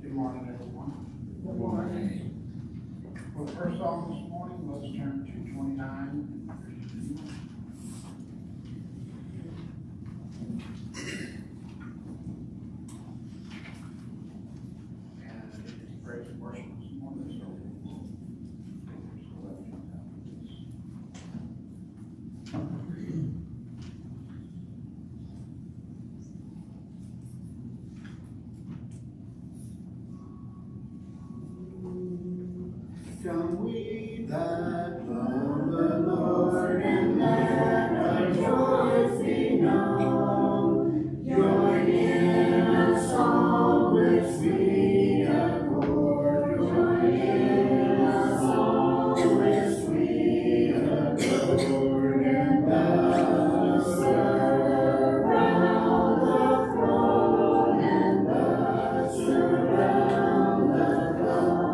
Good morning, everyone. Good morning. For the first song this morning, let's turn to 29. And it's praise and worship this morning. Come we that love the Lord and let our joys be known. Join in a song with sweet accord. Join in a song with sweet accord. And thus surround the throne. And thus surround the throne.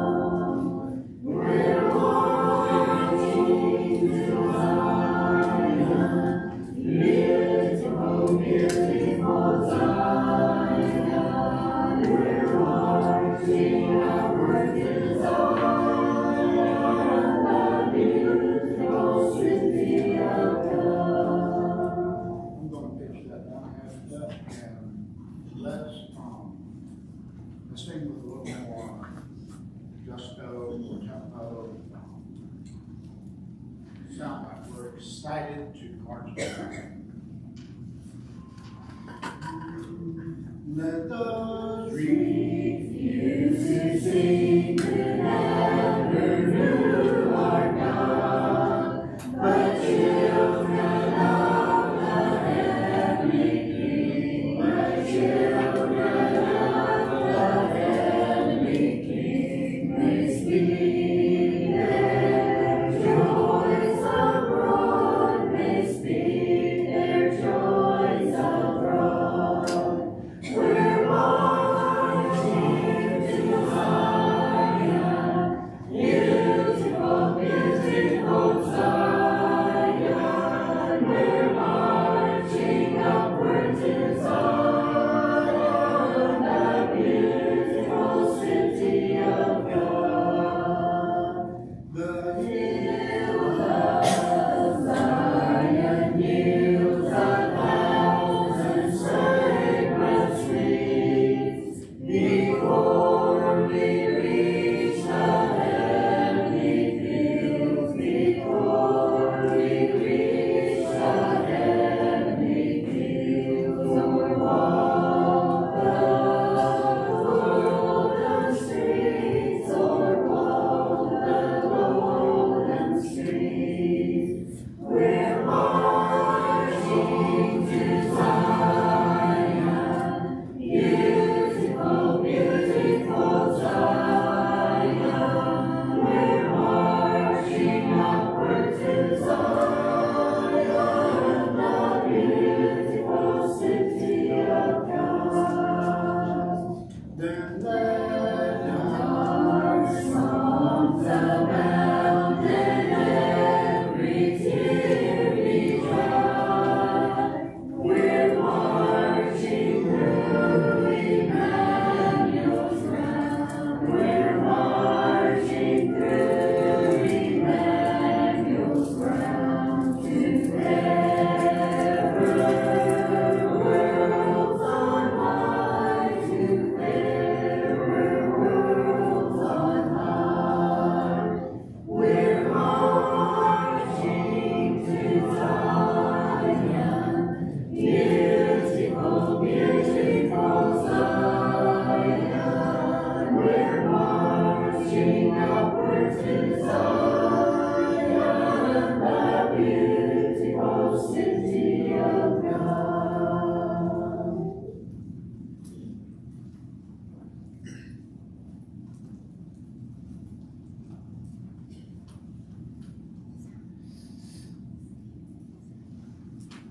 We're marching to Zion, beautiful, beautiful Zion. We're marching upward to Zion, the beautiful city of God. I'm going to pitch that down after that, and let's sing with a little more gusto or tempo. Sound like we're excited to march back. Let those refuse to sing to never knew our God, but children of the heavenly King, but children of the heavenly King, may speak their joys abroad, may speak their joys abroad.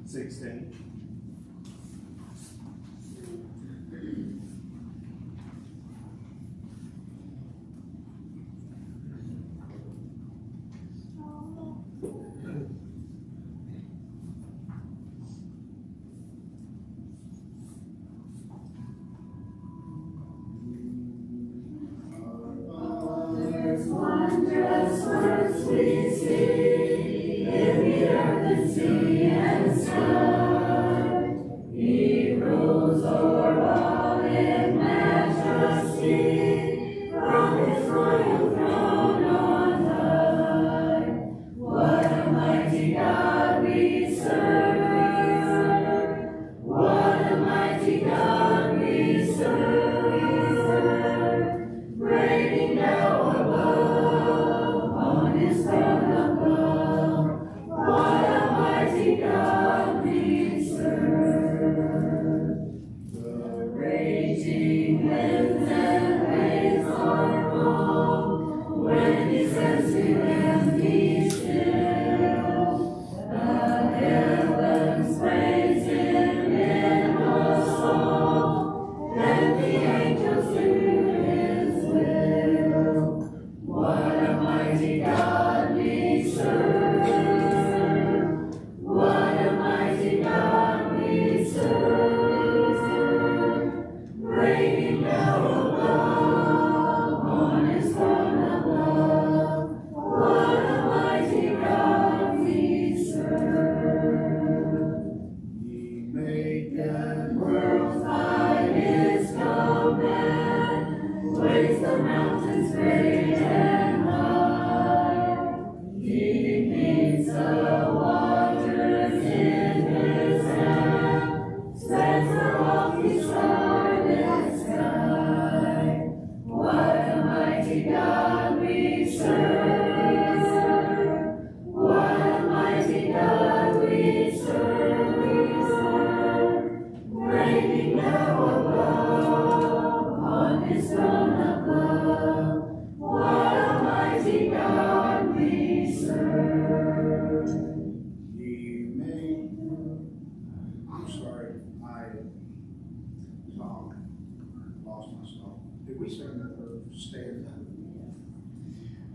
16. Wondrous works we see in the earth and sea and sky. He rules o'er all in majesty, from his royal throne on high. What a mighty God we serve! What a mighty God we serve! Reigning now above, on his throne above. What a mighty God we serve. The raging winds and waves are calm when he says to them, be still. The heavens praise him in a song, and the angels do his will. What a mighty God we serve! What a mighty God we serve! Reigning now above, on his throne above. What a mighty God we serve! Ye make Worlds by his command, waves the mountains great and high. He beats the waters in his hand, spreads the lofty starlit sky. What a mighty God we serve! What a mighty God we serve! Reigning now above, on his throne above. What a mighty God we serve! Ye make. I'm sorry, I lost myself. Did we sing that stanza?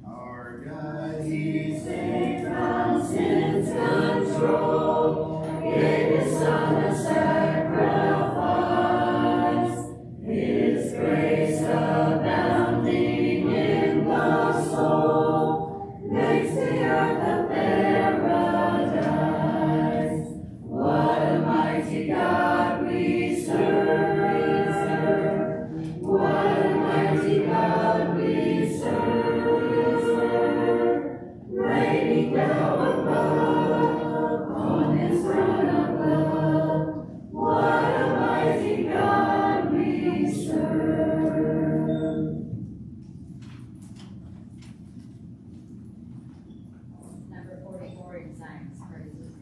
Our God, He's Saved from sin's control, gave his Son a sacrifice. His grace abounding in the soul makes the earth a paradise. What a mighty God we serve! What a mighty God we serve! Reigning now above, on his throne above. What a mighty God we serve! Number 44 in science praises.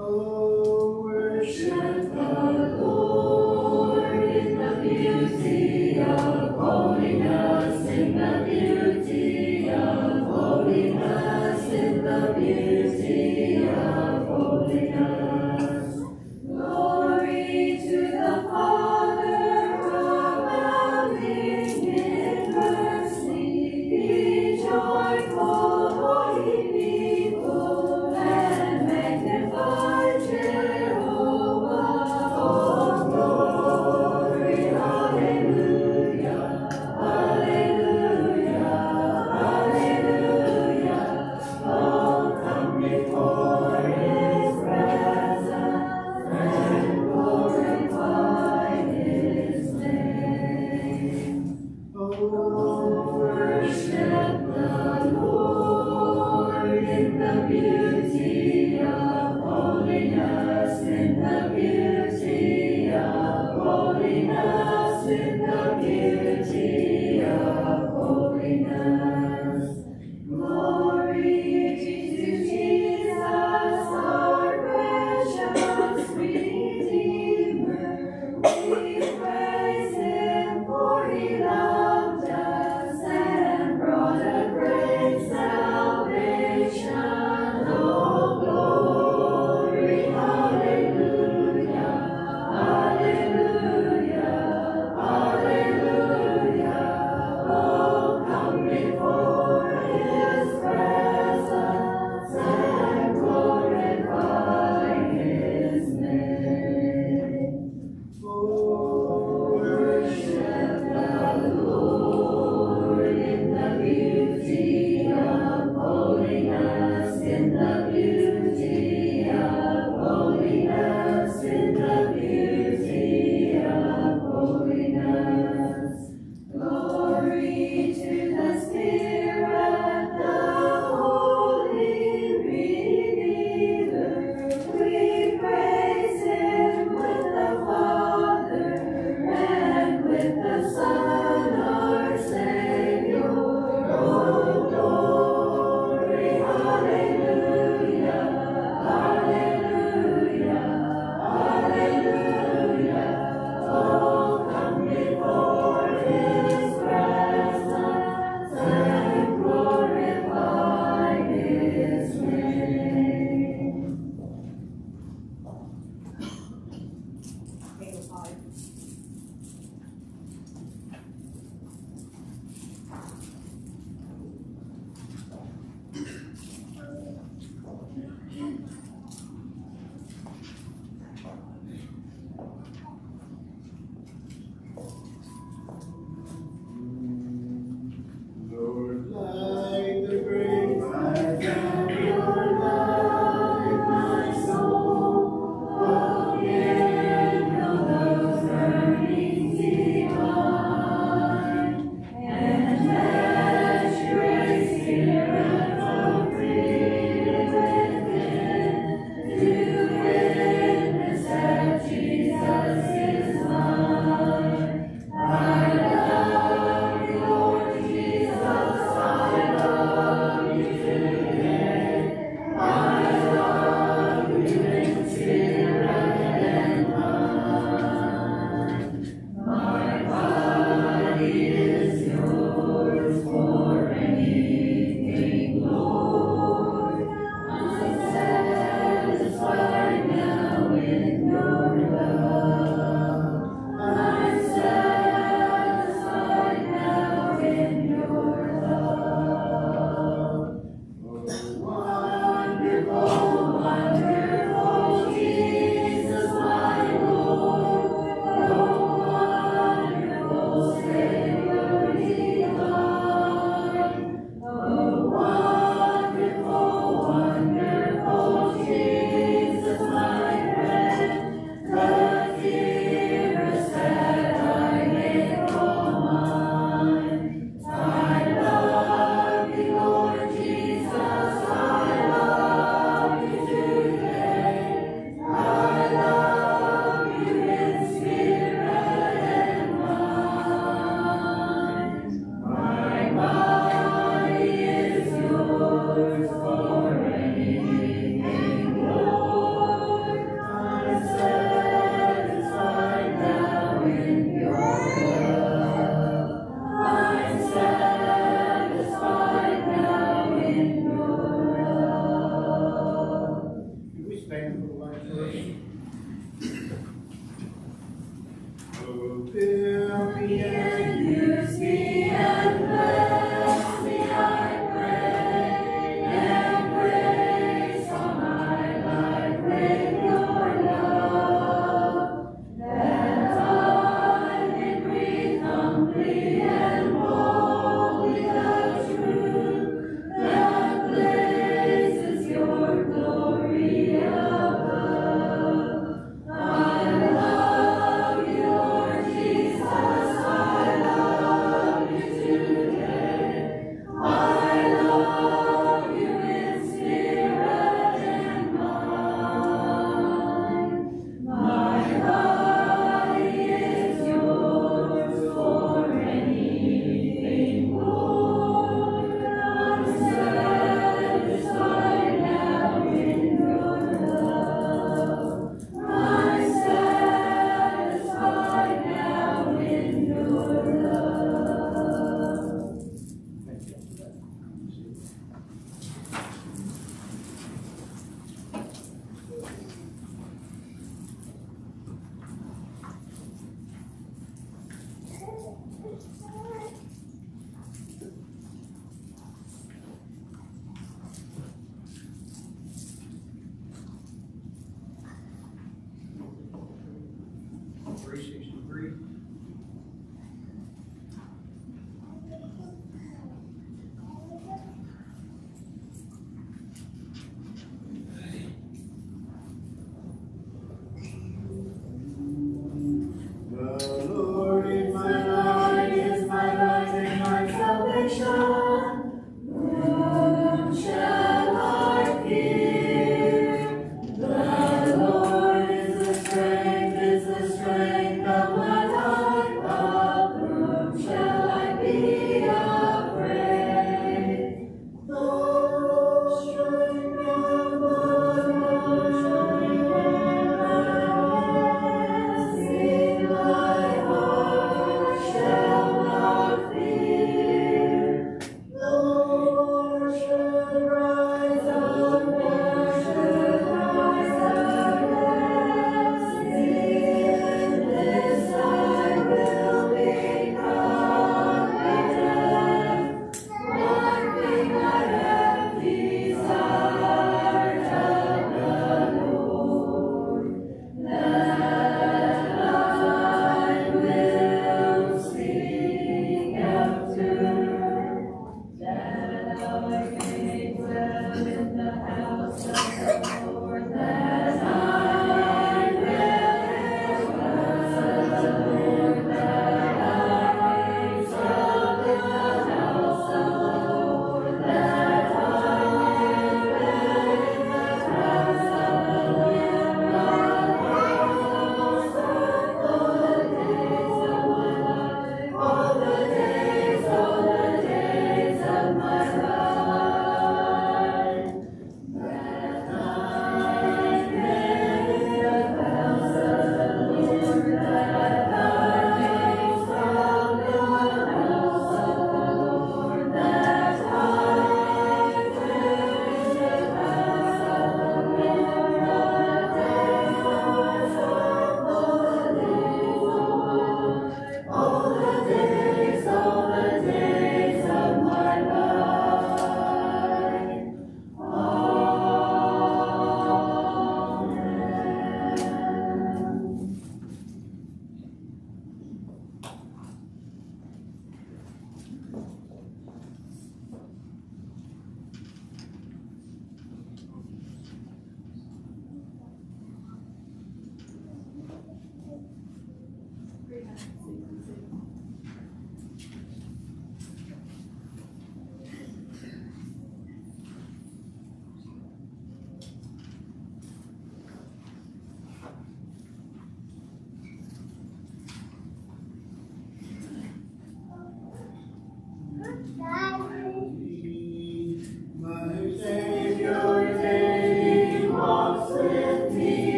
Oh, worship the Lord in the beauty of holiness, in the beauty of holiness, in the beauty of holiness. Glory to the Father, abounding in mercy. Be joyful, holy people, and magnify Jehovah. Oh, glory, hallelujah, hallelujah, hallelujah. Oh, come before his presence.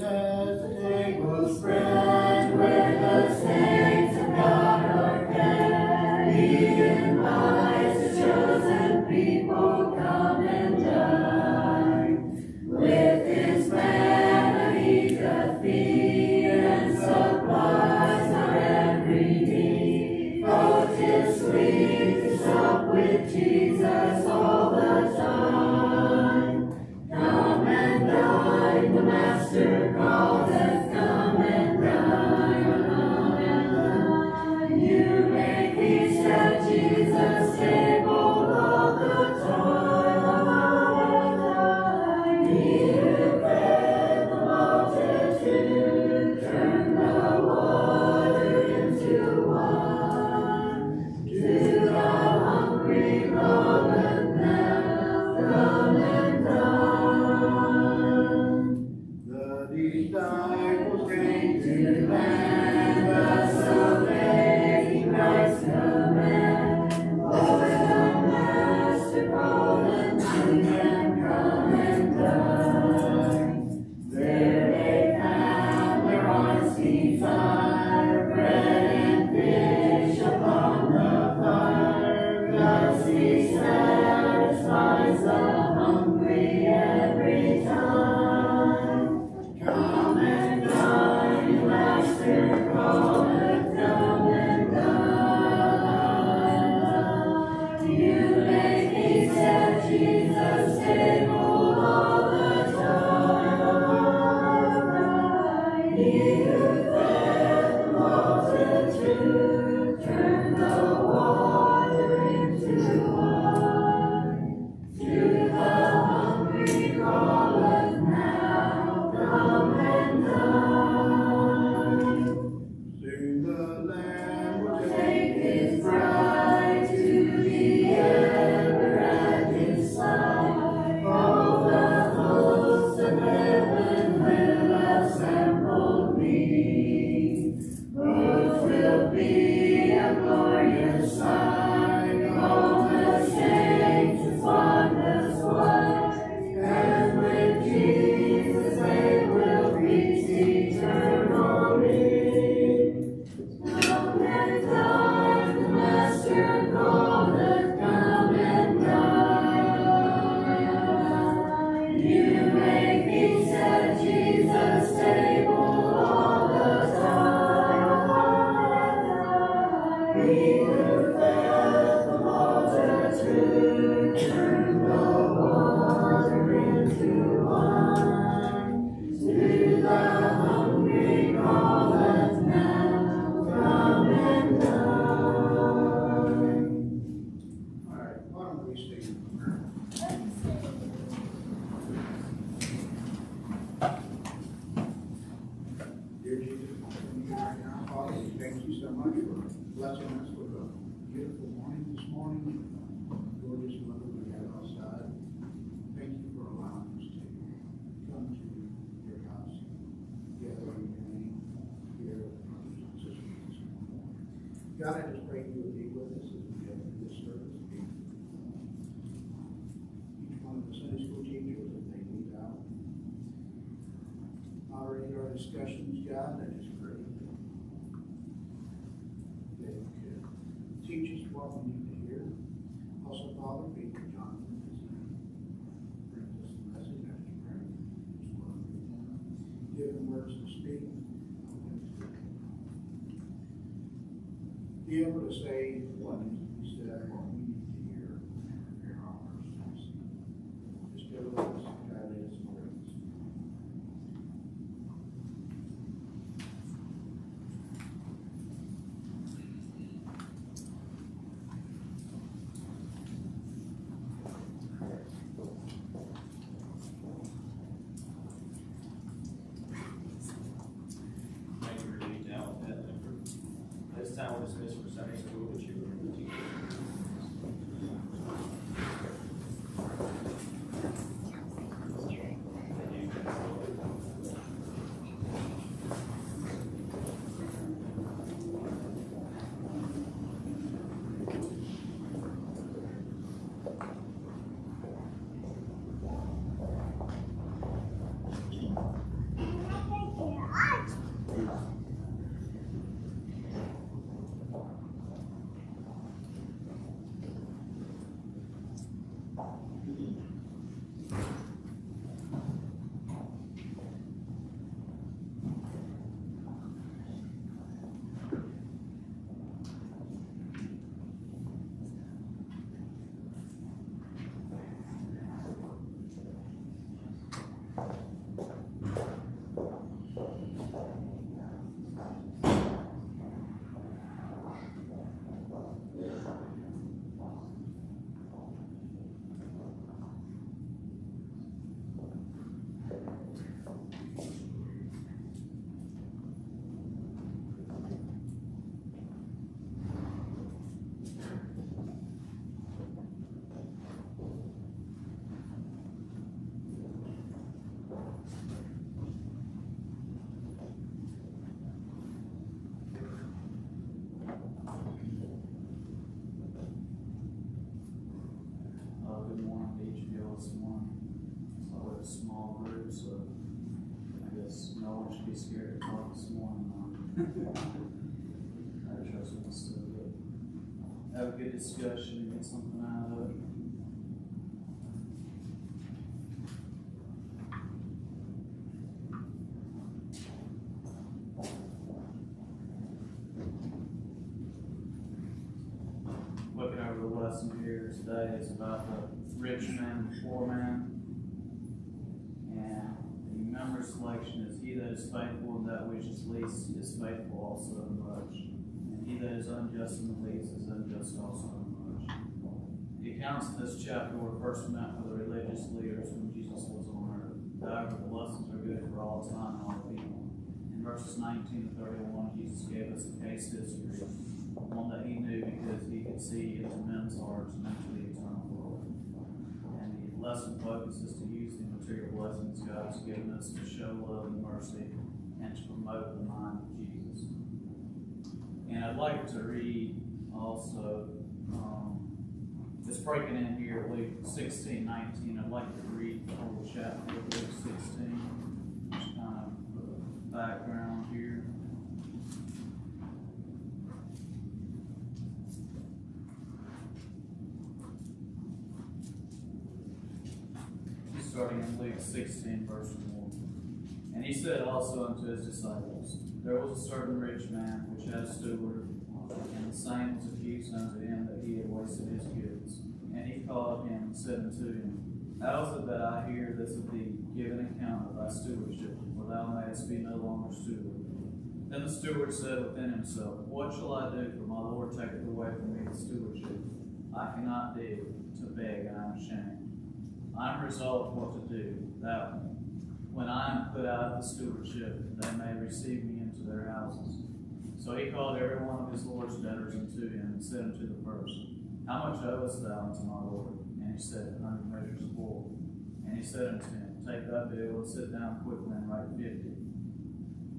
as the table spread, where the saints of God are fed, He invites the chosen people, come and dine. With His family doth feed, and supplies our every need. Oh, 'tis sweet to sup with Jesus all the time. Come and dine, the Master calleth, come and dine, come and dine. You may feast at Jesus' table all the time. He who fed the multitude, turned the water into wine. To the hungry calleth now, come and dine. The disciples came to land, thus obeying Christ's command. Lord, the Master calleth to them, come and dine. There they found their hearts' desire, bread and fish upon the fire. Thus He satisfies the hungry every time. Come and dine, the Master calleth, come and dine. You may feast at Jesus' table all the time. He who fed the multitude, turned the water into wine. To the hungry calleth now, come and dine. Soon the Lamb will take His bride to the ever at His side. All the hosts of heaven will assemble meet, which will be a glorious sight. All the saints in spotless white, and with Jesus they will reach eternally. Come and dine, the Master calleth, come and dine. You may feast at Jesus' table all the time. He who fed the multitude, turned the water into wine. To the hungry calleth now, come and dine. All right, why don't we stay in prayer? Dear Jesus, we come to you right now, Father, we thank you so much for blessing us with a beautiful morning this morning. Gorgeous weather we had outside. Thank you for allowing us to come to your house, together in your name, here with brothers and sisters this morning. God, I just pray you would be with us as we go through this service. Each one of the Sunday school teachers, if they lead out, moderate our discussions, God, I just pray that they could teach us what we need to hear. Also, Father, be with Jonathan as he brings us the message. I just pray just work with him. Give him words to speak. Be able to say what needs to be said, what we need to hear, and prepare our hearts to receive. Just go with us, guide us, and bring us. Thank you for being down with that number. This time we'll dismiss for Sunday school, but you will teach. scared to talk this morning. I trust us to have a good discussion and get something out of it. Looking over the lesson here today is about the rich man and the poor man. And the member selection is, he that is faithful in that which is least is faithful also in much. And he that is unjust in the least is unjust also in much. The accounts in this chapter were first met with the religious leaders when Jesus was on earth. However, the lessons are good for all time and all people. In verses 19 to 31, Jesus gave us a case history, one that he knew because he could see into men's hearts and into the eternal world. And the lesson focuses to use the material blessings God has given us to show love and mercy and to promote the mind of Jesus. And I'd like to read also, just breaking in here, Luke 16:19. I'd like to read the whole chapter of Luke 16, just kind of background here. Starting in Luke 16, verse 1. And he said also unto his disciples, there was a certain rich man which had a steward, and the same was accused unto him that he had wasted his goods. And he called him and said unto him, how is it that I hear this of thee, give an account of thy stewardship, for thou mayest be no longer steward? Then the steward said within himself, what shall I do, for my Lord taketh away from me the stewardship? I cannot dig to beg, and I am ashamed. I am resolved what to do, that when I am put out of the stewardship, they may receive me into their houses. So he called every one of his Lord's debtors unto him, and said unto the first, how much owest thou unto my Lord? And he said, 100 measures of oil. And he said unto him, take thy bill, and sit down quickly, and write 50.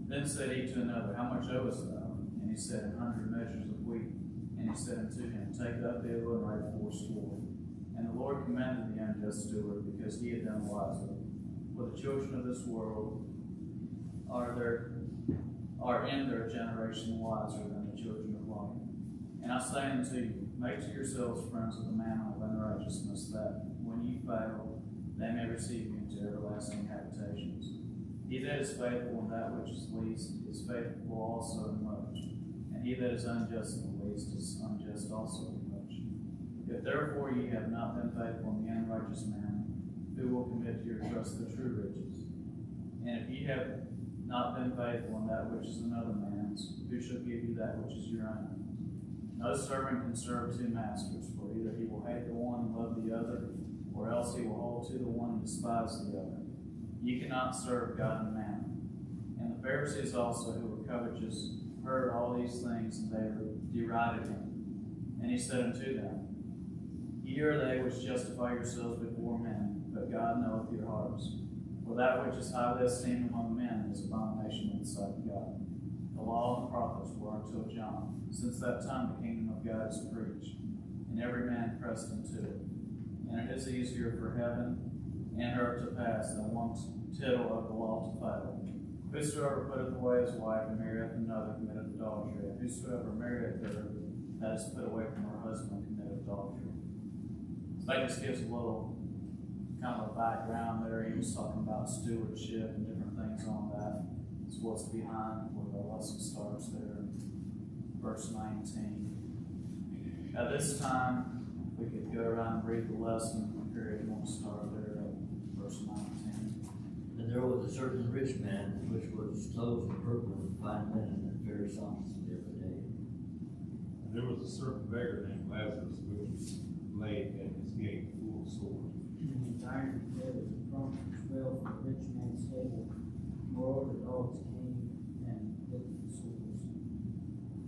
Then said he to another, how much owest thou? And he said, 100 measures of wheat. And he said unto him, take thy bill, and write 80. And the Lord commended the unjust steward, because he had done wisely. For the children of this world are in their generation wiser than the children of light. And I say unto you, make to yourselves friends of the mammon of unrighteousness, that when you fail, they may receive you into everlasting habitations. He that is faithful in that which is least is faithful also in much. And he that is unjust in the least is unjust also in much. If therefore ye have not been faithful in the unrighteous man, who will commit to your trust the true riches? And if ye have not been faithful in that which is another man's, who shall give you that which is your own? No servant can serve two masters, for either he will hate the one and love the other, or else he will hold to the one and despise the other. Ye cannot serve God and mammon. And the Pharisees also, who were covetous, heard all these things, and they derided him. And he said unto them, ye are they which justify yourselves before men, but God knoweth your hearts. For that which is highly esteemed among men is abomination in the sight of God. The law and the prophets were until John. Since that time the kingdom of God is preached, and every man pressed into it. And it is easier for heaven and earth to pass than one tittle of the law to fail. Whosoever putteth away his wife and marrieth another committeth adultery, and whosoever marrieth her that is put away from her husband committeth adultery. So that just gives a little kind of a background there. He was talking about stewardship and different things on that. It's what's behind where the lesson starts there in verse 19. At this time, we could go around and read the lesson period. We'll start there at verse 19. And there was a certain rich man which was clothed in purple and fine linen and very sumptuous every day. And there was a certain beggar named Lazarus which lay at his gate full of sores. And he dined together with drunkards fell from the rich man's table. Moreover, the dogs came and licked the sores.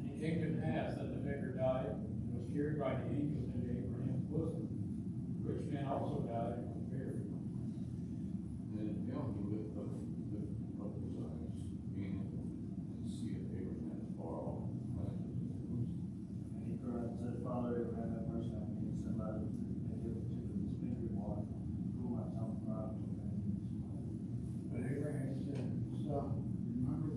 And it came to pass that the beggar died and was carried by the angels into Abraham's bosom. The rich man also died and was buried. Then John lifted up his eyes, being able to see Abraham far off, Lazarus in his bosom. And he cried and said, Father Abraham, have mercy on me, and send Lazarus and give it to this finger water, cool my tongue from my enemies. But Abraham said, son, remember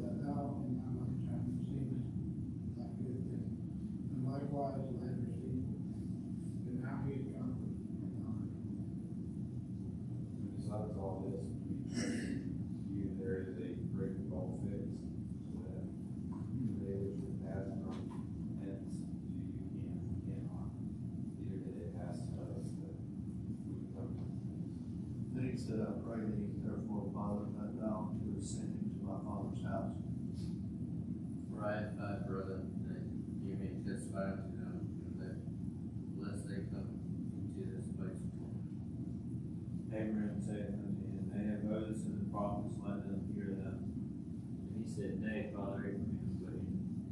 made Father Abraham's way,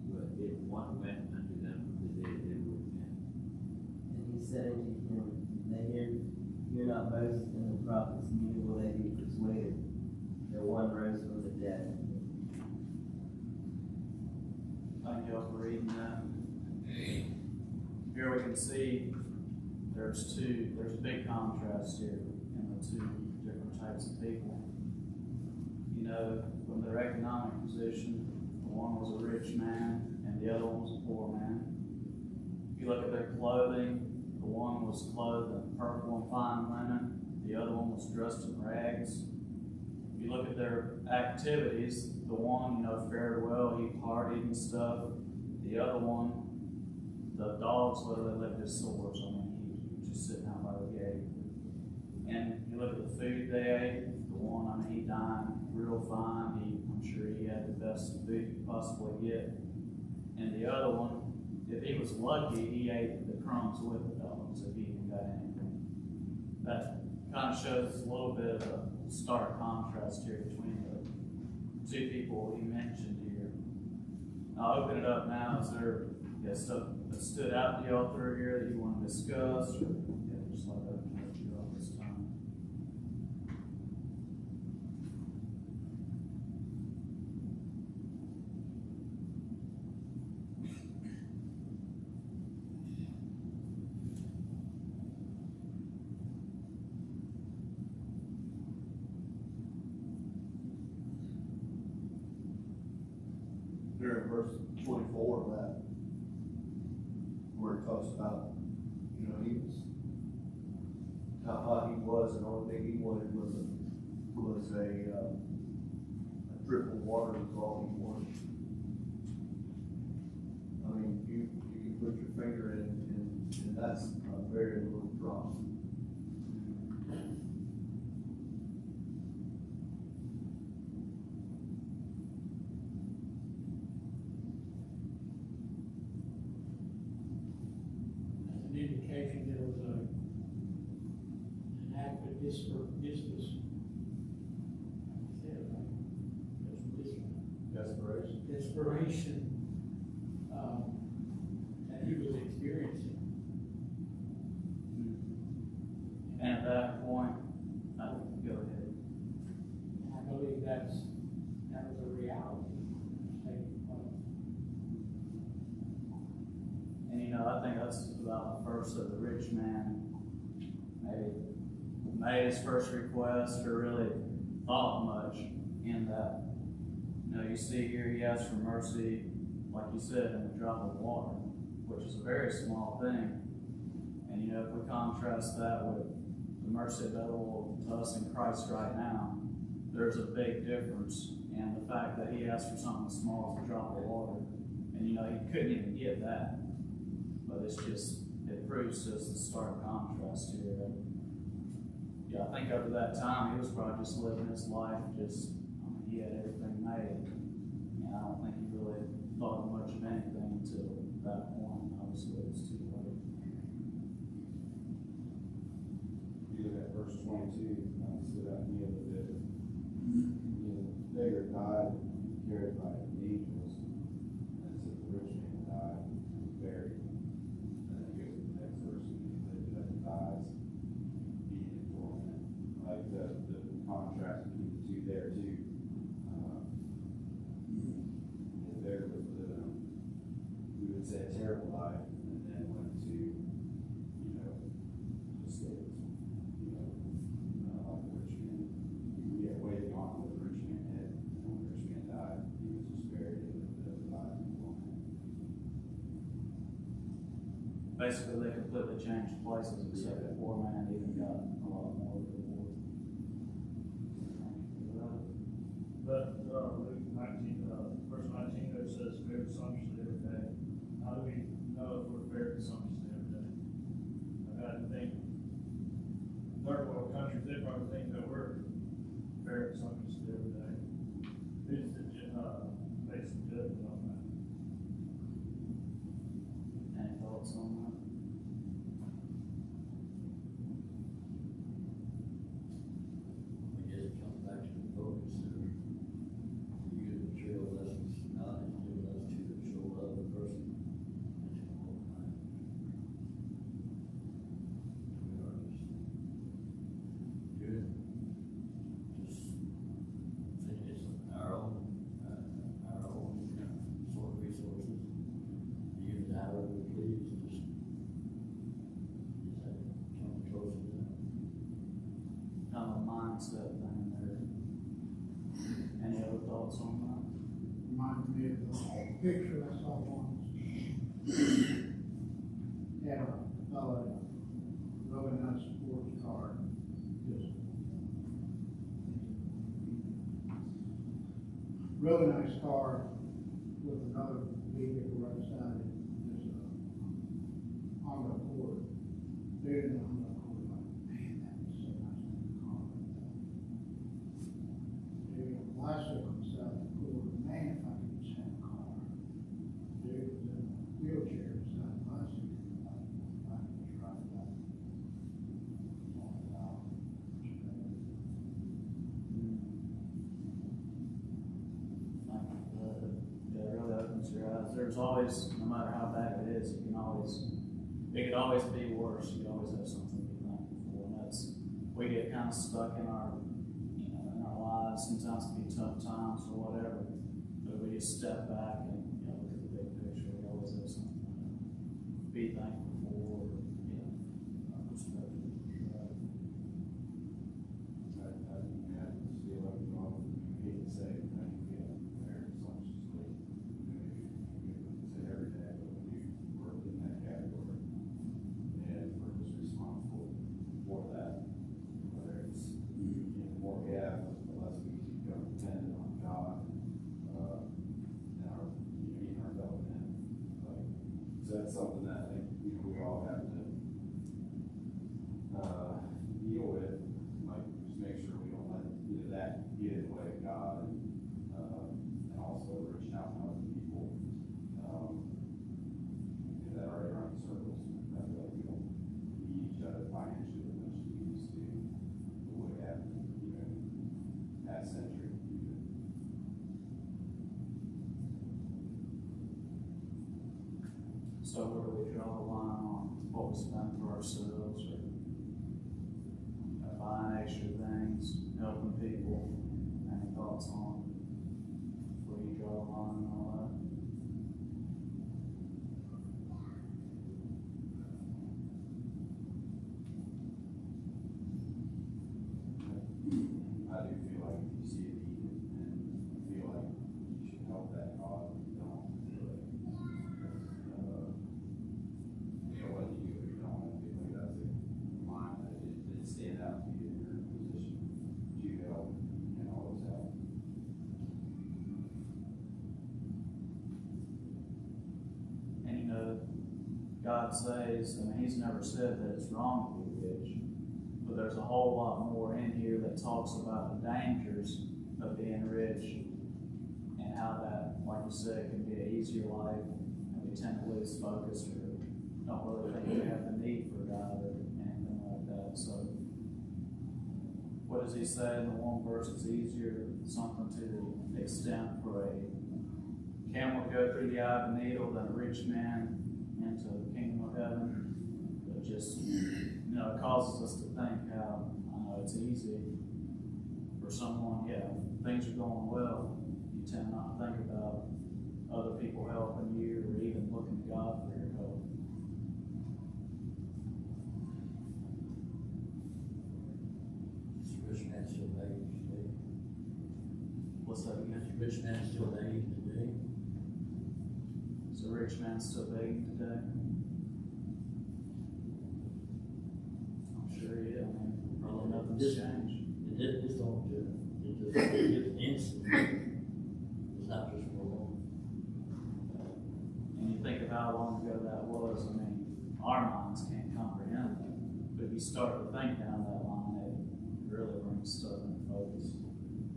but if one went unto them, the day they would repent. And he said unto him, they hear not Moses and the prophets, neither will they be persuaded, that one rose from the dead. Thank you all for reading that. Here we can see there's a big contrast here in the two different types of people. You know, from their economic position, one was a rich man and the other one was a poor man. If you look at their clothing, the one was clothed in purple and fine linen, the other one was dressed in rags. If you look at their activities, the one, fared well, he partied and stuff. The other one, the dogs literally licked his sores. I mean, he was just sitting out by the gate. And you look at the food they ate, the one, he dined real fine. I'm sure he had the best food you could possibly get. And the other one, if he was lucky, he ate the crumbs with the dogs, if he even got anything. That kind of shows a little bit of a stark contrast here between the two people he mentioned here. I'll open it up now. Is there stuff that stood out to y'all through here that you want to discuss? Or just let that catch you off this time. There in verse 24 of that, where it talks about, he was, how hot he was, and the only thing he wanted was a drip of water was all he wanted. I mean, you can put your finger in, and that's a very little drop. Indication there was an act of desperation that he was experiencing. And at that point, go ahead. I believe that was a reality taking place. And I think that's about the first of the rich man maybe made his first request or really thought much in that. You see here he asked for mercy, like you said, in a drop of water, which is a very small thing. And if we contrast that with the mercy available to us in Christ right now, there's a big difference. And the fact that he asked for something as small as a drop of water, and he couldn't even get that. But it proves just the stark contrast here. I think over that time, he was probably just living his life, he had everything made. And I don't think he really thought much of anything until that point. Obviously, it was too late. You look at verse 22, stood out to me a little bit. The beggar died, carried by angels. And it said the rich man died, and was buried. And then it goes to the next verse, and he lifted up his eyes, being in torment. Like the contrast between the two there too. The beggar was living, we would say, a terrible life, and then went to, just like the rich man. We get way beyond what the rich man had. When the rich man died, he was just buried and lifted up his eyes in torment. Basically, they completely changed places, except the poor man even got a lot more reward. But Luke 19, verse 19, there says, fair consumption every day. How do we know if we're fair consumption every day? I've got to think, third world countries, they probably think that we're fair consumption every day. Who's the basic judgment on that? Any thoughts on that? I guess it comes back to the focus. You get material lessons thoughts on that? Reminds me of the picture I saw once. Had a fellow, really nice sports car, just really nice car with another vehicle right beside it, just on the court. Dude, on the court, like, man, that was so nice in the car. Dude, a bicycle beside the court, man, if I could just have a car. Dude was in a wheelchair beside the bicycle, I could just ride that. Oh, wow. Yeah, it really opens your eyes. There's always, no matter how bad it is, it could always be worse. You can always have something to be thankful for. And that's, we get kind of stuck in our, in our lives. Sometimes it can be tough times or whatever. But we just step back and, look at the big picture. We always have something to be thankful for, our perspective. I feel like, you hate to say it, but you feel very consciously, say every day, but you work in that category. And we're just responsible for that, whether it's, the more we have, the less we become dependent on God, and our, even our fellow men. Like, so that's something that I think, we all have to, deal with, like, just make sure we don't let, that get in the way of God, and also reaching out to other people, that are in our circles. I feel like we don't need each other financially as much as we used to, or would have, past century, even. So where do we draw the line on what we spend for ourselves, or buying extra things, helping people? Any thoughts on where you draw the line and all that? I do feel like if you see a need and you feel like you should help that cause, you don't feel like, whether you do it or you don't, I feel like that's a line that it stand out to you in your position to help and always help. And God says, He's never said that it's wrong to be rich, but there's a whole lot more in here that talks about the dangers of being rich and how that, like you said, can be an easier life, and we tend to lose focus or don't really think we have the need for God or anything like that. So, what does He say in the one verse? It's easier, something to the extent for a camel to go through the eye of a needle than a rich man into the kingdom of heaven. But just, it causes us to think how, it's easy for someone, things are going well, you tend not to think about other people helping you or even looking to God for your help. Is the rich man still begging today? What's that again? Is the rich man still begging today? Is the rich man still begging today? I'm sure he is. Probably nothing's changed. It just don't, it's instant. It's not just for long. And you think of how long ago that was, our minds can't comprehend that. But if you start to think down that line, it really brings stuff into focus.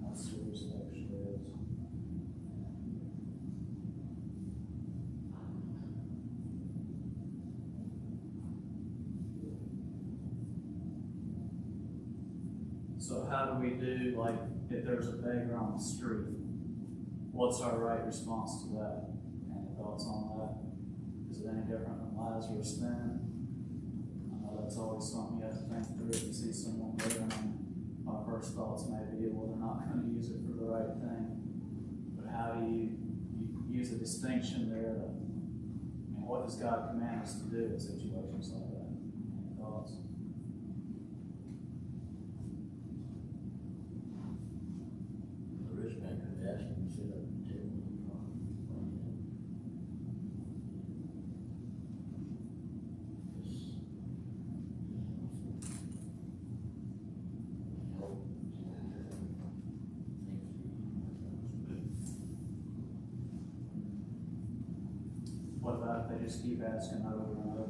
How serious it actually is. So how do we do, like, if there's a beggar on the street, what's our right response to that? Any thoughts on that? Is it any different than Lazarus then? I know that's always something you have to think through. If you see someone there, my first thoughts may be, well, they're not going to use it for the right thing. But how do you use a distinction there? What does God command us to do in situations like that? Any thoughts? The rich man could ask him sit up at the table and talk. Just, help. What about if they just keep asking over and over?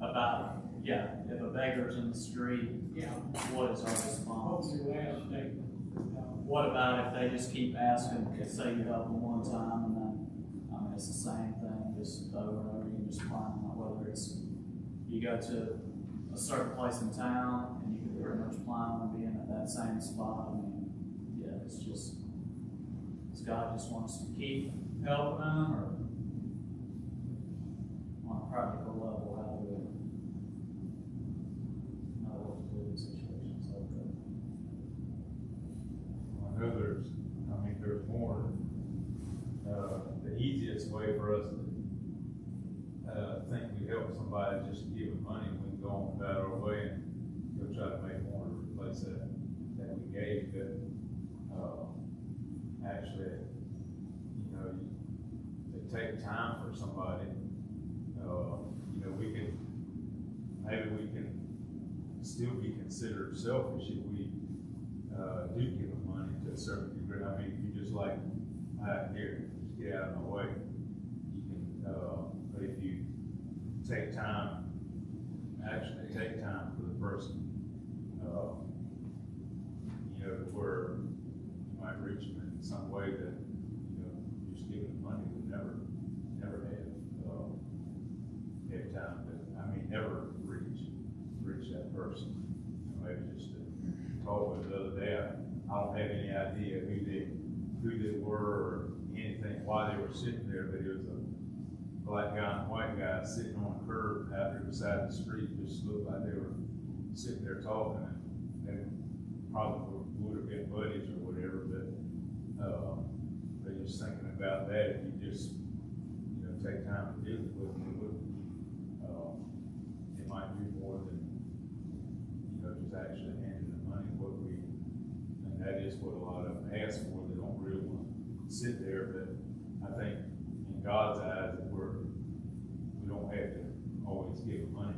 About, yeah, if a beggar's in the street, Yeah. what is our response? What's your last statement? What about if they just keep asking, say you help them one time and then, I mean, it's the same thing, just over and over, you can just plan on whether it's, you go to a certain place in town and you can pretty much plan on being at that same spot. I mean, yeah, it's just, does God just want us to keep helping them, or on a practical level, how do we know what to do in situations like that? I know there's more. The easiest way for us to think we help somebody is just give them money, and we can go on about our way and go try to make more to replace that we gave. But actually, to take time for somebody, we can still be considered selfish if we do give them money to a certain degree. I mean, if you just like, here, just get out of my way. You can, but if you take time, actually take time for the person, where you might reach them in some way that, just giving them money would never have time to, never reach that person. Maybe just to talk with the other day, I don't have any idea who they were or anything, why they were sitting there, but it was a black guy and a white guy sitting on a curb out there beside the street. Just looked like they were sitting there talking, and they probably would have been buddies or whatever, but just thinking about that, if you just take time to deal with them, it might do more than just actually handing the money. And that is what a lot of them ask for. They don't really want to sit there, but I think in God's eyes, that we don't have to always give money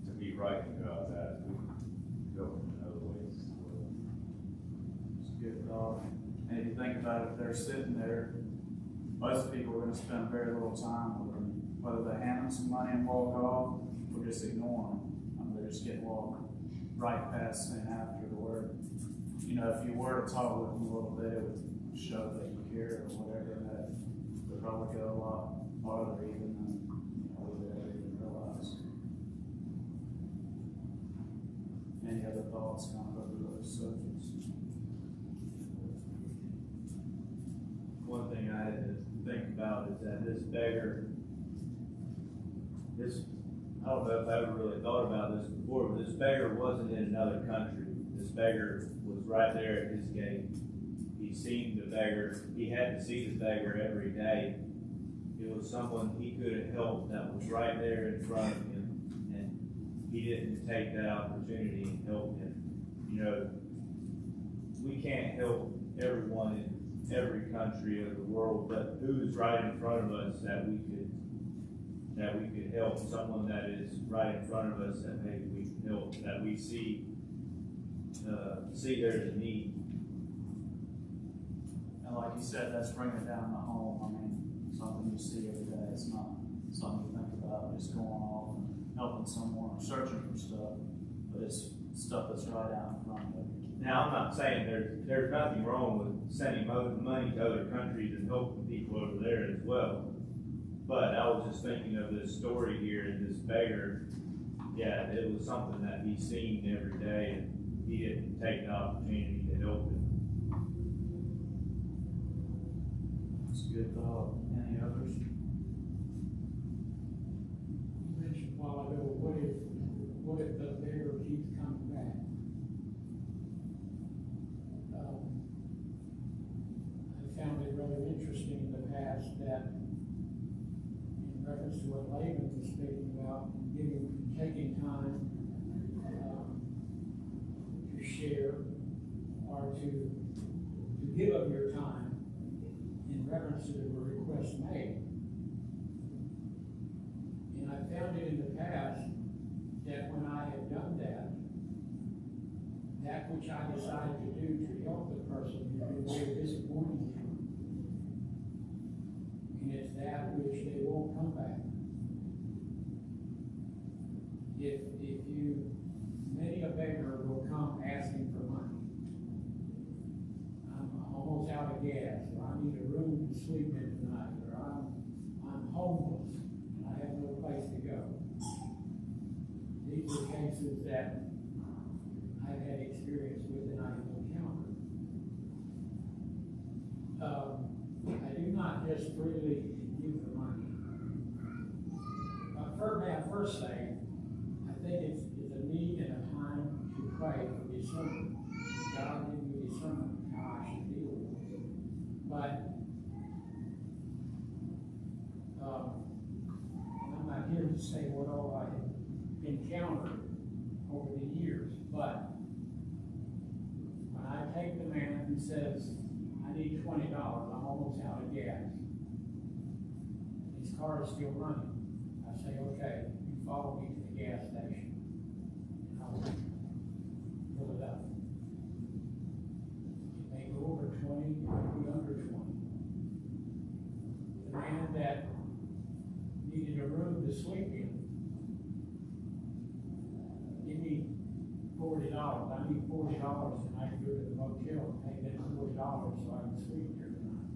to be right in God's eyes. We can go in other ways as well. It's a good thought. And if you think about it, if they're sitting there, most people are going to spend very little time with them. Whether they hand them some money and walk off, or just ignore them. They're just getting walked right past and after the word. If you were to talk with them a little bit, it would show that you care or whatever, that would probably go a lot farther even than we would ever even realize. Any other thoughts kind of over those subjects? One thing I had to think about is that this beggar, I don't know if I ever really thought about this before, but this beggar wasn't in another country. This beggar was right there at his gate. He seen the beggar. He had to see the beggar every day. It was someone he could have helped that was right there in front of him, and he didn't take that opportunity and help him. We can't help everyone in every country of the world, but who is right in front of us that we could help, someone that is right in front of us that maybe we can help, that we see there's a need. And like you said, that's bringing it down to home. Something you see every day. It's not something you think about just going off and helping someone or searching for stuff, but it's stuff that's right out in front of you. Now, I'm not saying there's nothing wrong with sending money to other countries and helping people over there as well. But I was just thinking of this story here, and this beggar, yeah, it was something that he seen every day, and he didn't take the opportunity to help him. That's a good thought. Any others? You mentioned a while ago, what if the beggar keeps coming back? I found it really interesting in the past that reference to what Laban was speaking about, taking time to share or to give of your time in reference to the request made. And I found it in the past that when I have done that, that which I decided to do to help the person has been very disappointing to them. And it's that which they won't come back. If you, many a beggar will come asking for money. I'm almost out of gas, or I need a room to sleep in tonight, or I'm homeless and I have no place to go. These are cases that I've had experience with and I have encountered. I do not just freely give the money. May I first say, I think it's a need and a time to pray for discernment. God give me discernment how I should deal with it. But I'm not here to say what all I have encountered over the years, but when I take the man who says, I need $20, I'm almost out of gas, his car is still running, I say, okay, you follow me to the gas station, and I'll fill it up. It may go over 20, it may be under 20. The man that needed a room to sleep in, give me $40. I need $40 and I can go to the motel and pay them $40 so I can sleep here tonight.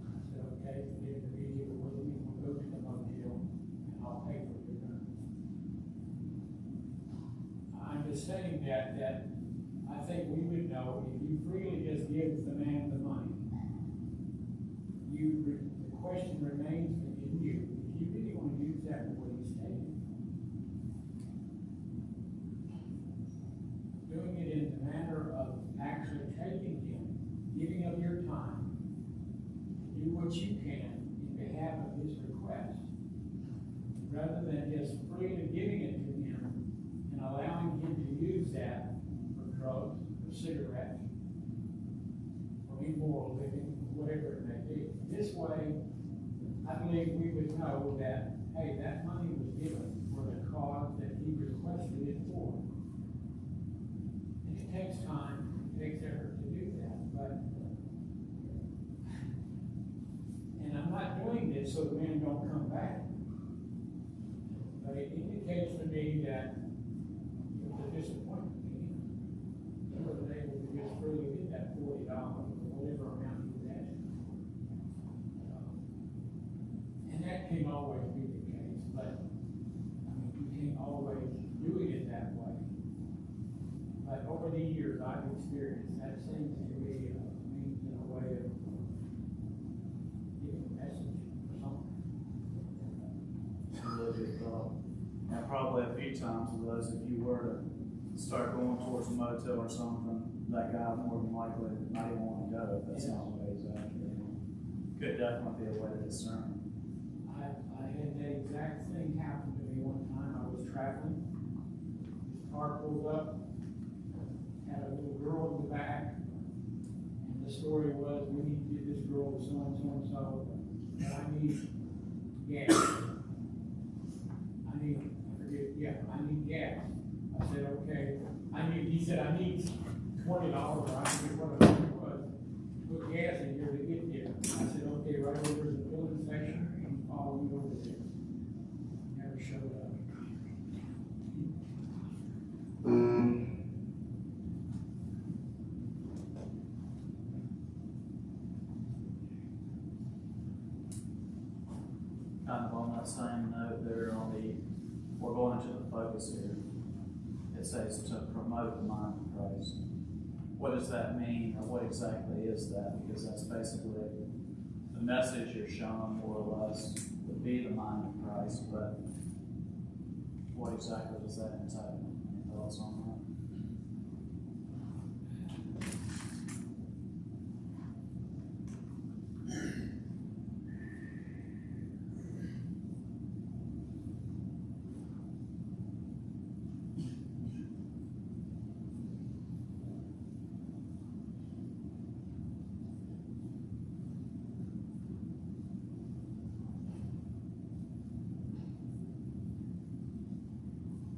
I said, okay, forget the video, we'll go to the motel and I'll pay for your room. I'm just saying that I think we would know if you freely just give the man the money, the question remains in you. If you really want to use that for what he's taking, doing it in the manner of actually taking him, giving of your time, do what you can in behalf of his request, rather than just freely giving it to him and allowing him to use that for drugs, for cigarettes, for immoral living, whatever it may be. This way, I believe we would know that, hey, that money was given for the cause that he requested it for. And it takes time, it takes effort to do that, and I'm not doing this so the men don't come back. But it indicates to me that it was a disappointment to him. He wasn't able to just freely get that $40 or whatever amount he was asking. And that can't always be the case, but I mean, you can't always do it that way. But over the years, I've experienced that seems to be means in a way of giving a message or something. It's a really good thought. And probably a few times of those, if you were to start going towards a motel or something, that guy more than likely not even want to go if that's not what he's after. Could definitely be a way to discern. I had that exact thing happen to me one time. I was traveling. This car pulled up, had a little girl in the back, and the story was, we need to get this girl to so-and-so and so, but I need gas. I need gas. I said, okay. He said, I need $20, or I forget what it was, to put gas in here to get there. I said, okay, right over to the filling station, and follow me over there. Never showed up. Kind of on that same note there we're going to the focus here. It says to promote the mind of Christ. What does that mean, or what exactly is that? Because that's basically the message you're showing, more or less, would be the mind of Christ, but what exactly does that entail? Any thoughts on that?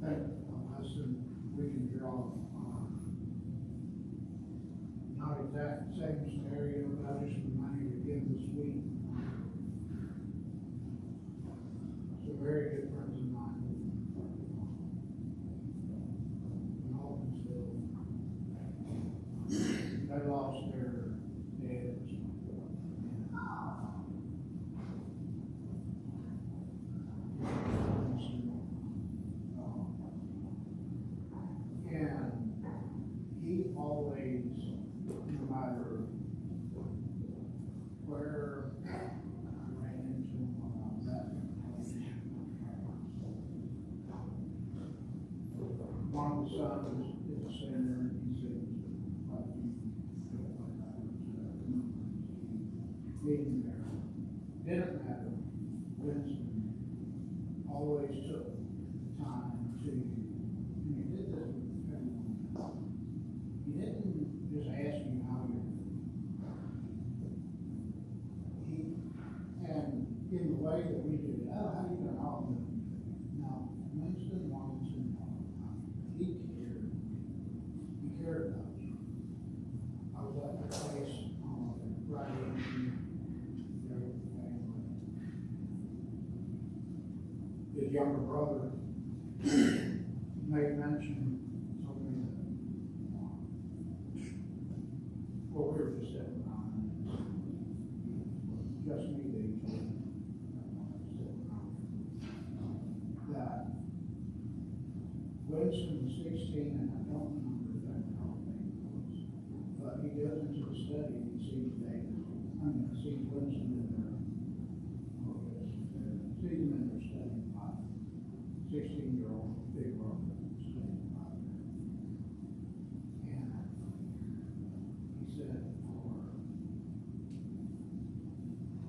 think a lesson we can draw, not exact same scenario, but just the money again this week. Some very good friends of mine in Albinsville, they lost their dads. And he always, no matter where I ran into him when I was at one of the sons is a sinner, and he said, being there, didn't matter. Winston always took time to, and he did this with everyone. He didn't just ask you how you're doing. And in the way that we do it, oh, how you doing? Oh, no. No, Winston wanted to know. He cared. He cared about you. I was at the place right in there with the family. His younger brother made mention, told me that, well, we were just sitting around, just me, they told me, sitting around, that Winston was 16, and I don't remember exactly how old he was, but he goes into the study and he sees David, sees Winston in there, sees him in there studying Bible. 16-year-old big brother studying Bible. And he said,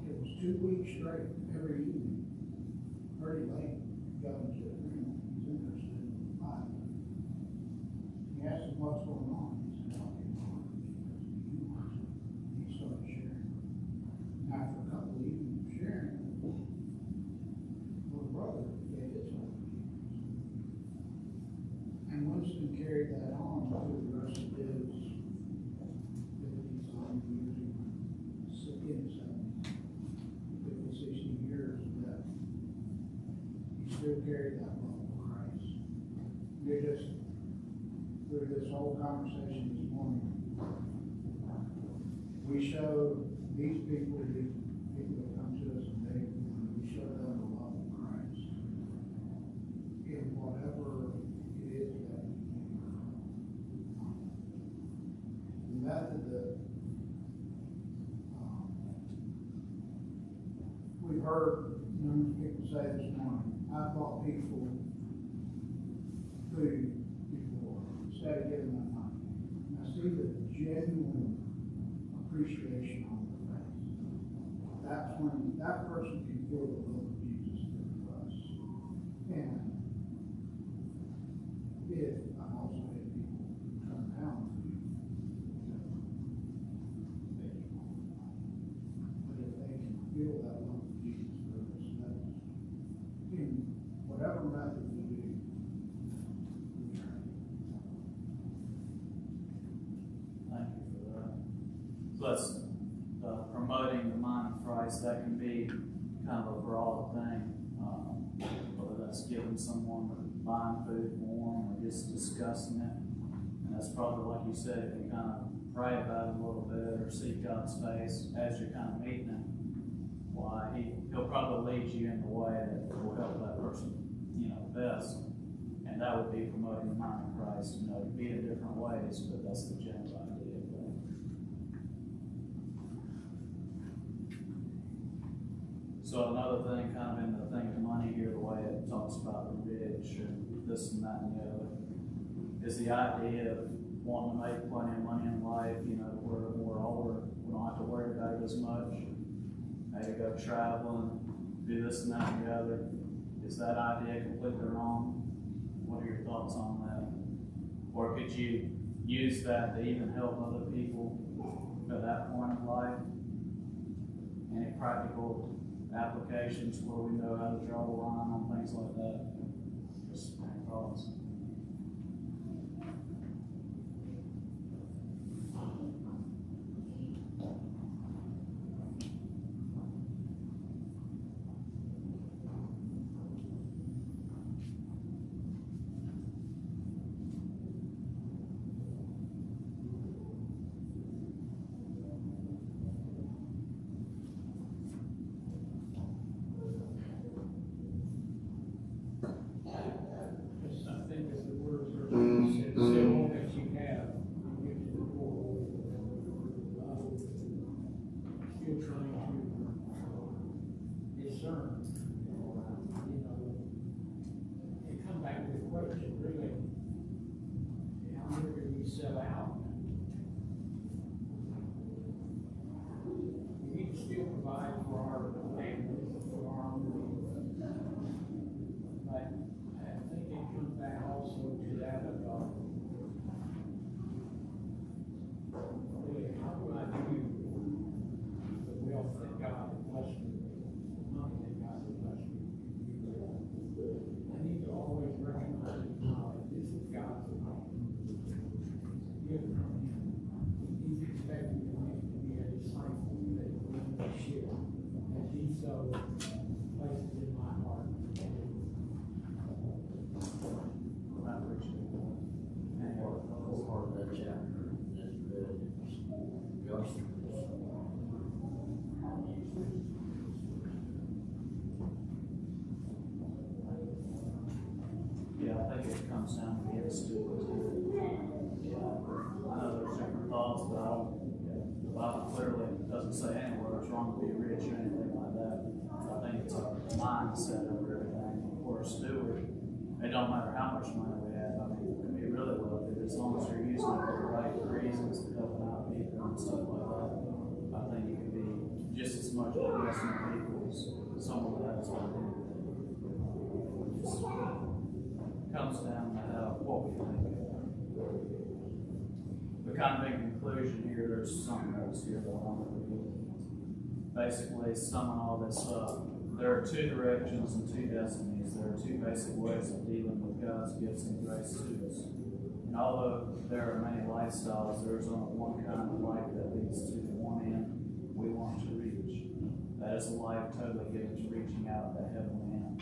it was 2 weeks straight, every evening, pretty late, got into the room, he's in there studying the Bible. He asked him what's going on. He said, I'll get on. He started sharing. After a couple of evenings of sharing, little brother gave his life to Jesus. And Winston carried that on through the rest of his 50-some years, 60, 60 years, that he still carried that love of Christ. We're just, through this whole conversation this morning, we show these people that come to us and we show them the love of Christ in whatever it is that we do. The method that we've heard numerous people say this morning, I've bought people food before instead of giving them money. And I see the genuine appreciation on their face. That's when that person can feel the love of Jesus through us. And if I've also had people come down to you, but if they can feel that love of Jesus through us, that's in whatever method we do, we try. Thank you for that. Plus, promoting the mind of Christ, that can be kind of a broad thing. Whether that's giving someone or buying food for them or just discussing it. And that's probably, like you said, if you kind of pray about it a little bit or seek God's face as you're kind of meeting him, why he'll probably lead you in the way that will help that person, best. And that would be promoting the mind of Christ, it could be in different ways, but that's the general idea of that. So another thing, kind of in the thing of money here, the way it talks about the rich and this and that and the other, is the idea of wanting to make plenty of money in life, where we're older, we don't have to worry about it as much. Maybe go traveling, do this and that and the other. Is that idea completely wrong? What are your thoughts on that? Or could you use that to even help other people at that point in life? Any practical applications where we know how to draw the line on things like that? Just thoughts? Just I think as the words are said, sell all that you have and give to the poor. Still trying to discern, and come back to the question, really, how much do we sell out? We need to still provide for our families, for our own needs. But I think it comes back also to that of, really, how do I view the wealth that God has blessed me with, the money that God has blessed me with? I need to always recognize and acknowledge this is God's money. Given from Him. He's expecting me to be a disciple that will share as He so places in my heart. I appreciate that. Any other thoughts? Part of that chapter that's read is Joshua. Yeah, I think it comes down to being stupid too. Yeah, I know there's different thoughts, but the Bible clearly doesn't say anywhere it's wrong to be rich or anything like that. I think it's our mindset over everything. For a steward, it don't matter how much money we have. I mean, we can be really wealthy, as long as you're using it for the right reasons, helping out people and stuff like that. I think it can be just as much a blessing to people as someone that has something. It just comes down to what we think. But kind of in conclusion here, there's something else here that I want to read. Basically, summing all this up, there are two directions and two destinies. There are two basic ways of dealing with God's gifts and grace to us. And although there are many lifestyles, there is only one kind of life that leads to the one end we want to reach. That is a life totally given to reaching out that heavenly end.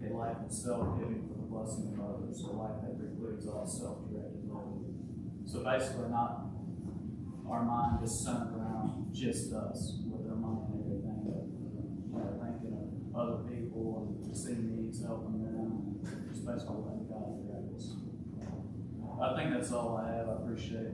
A life of self-giving for the blessing of others. A life that precludes all self-directed living. So basically, not our mind just centered around just us with our money and everything, but thinking of other people and seeing needs, helping them, just basically letting God direct us. I think that's all I have. I appreciate it.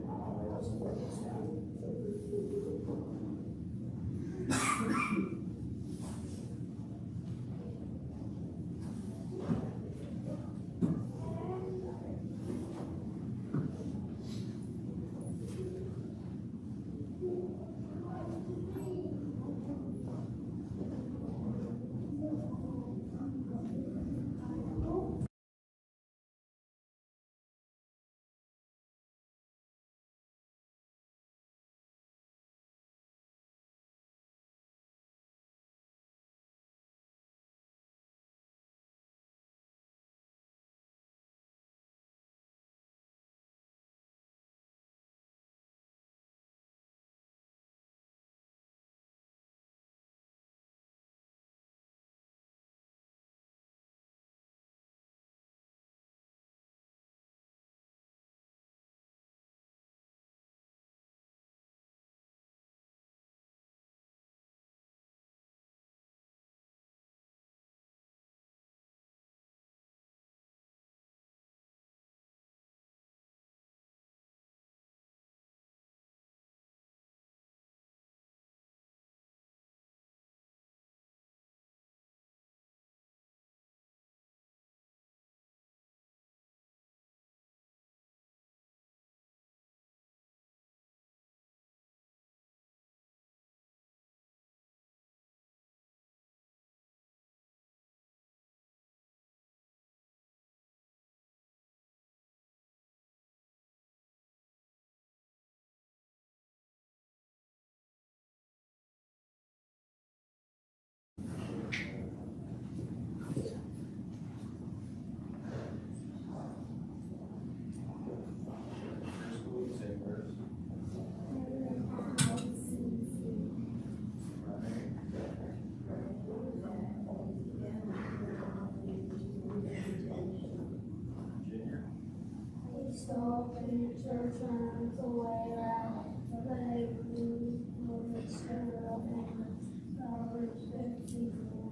turns away out of the haven, when the spirit of man covers their people.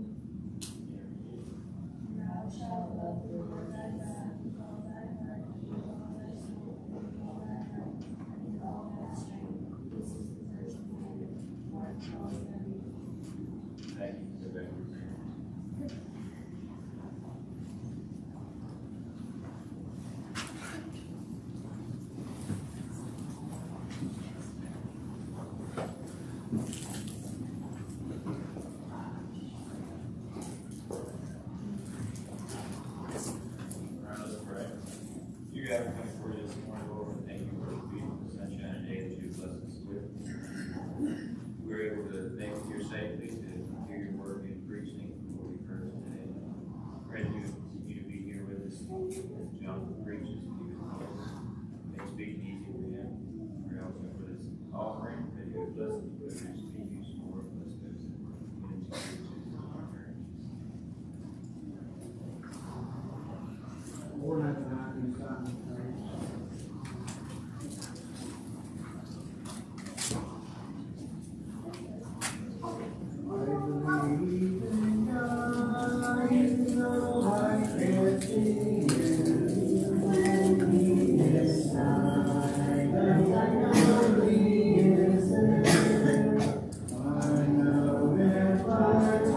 Thou shalt love the Lord thy God with all thy heart, with all thy soul, with all thy heart, and with all thy strength. This is the first commandment. Mark 12:30. Thank you, Rebecca. You got everything for you this morning, Lord, and thank you for the beautiful sunshine and day that you've blessed us with. We were able to make it here safely to hear your word being preached. Thank you for what we've heard today. Pray that you continue to be here with us as John preaches, even make speaking easy for him. Pray also for this offering that you have blessed us with, and be used for us to get into our marriage. 499 is signed, please. I believe in God, even though I can't see Him. When He is nigh, and I know He is there. I know if I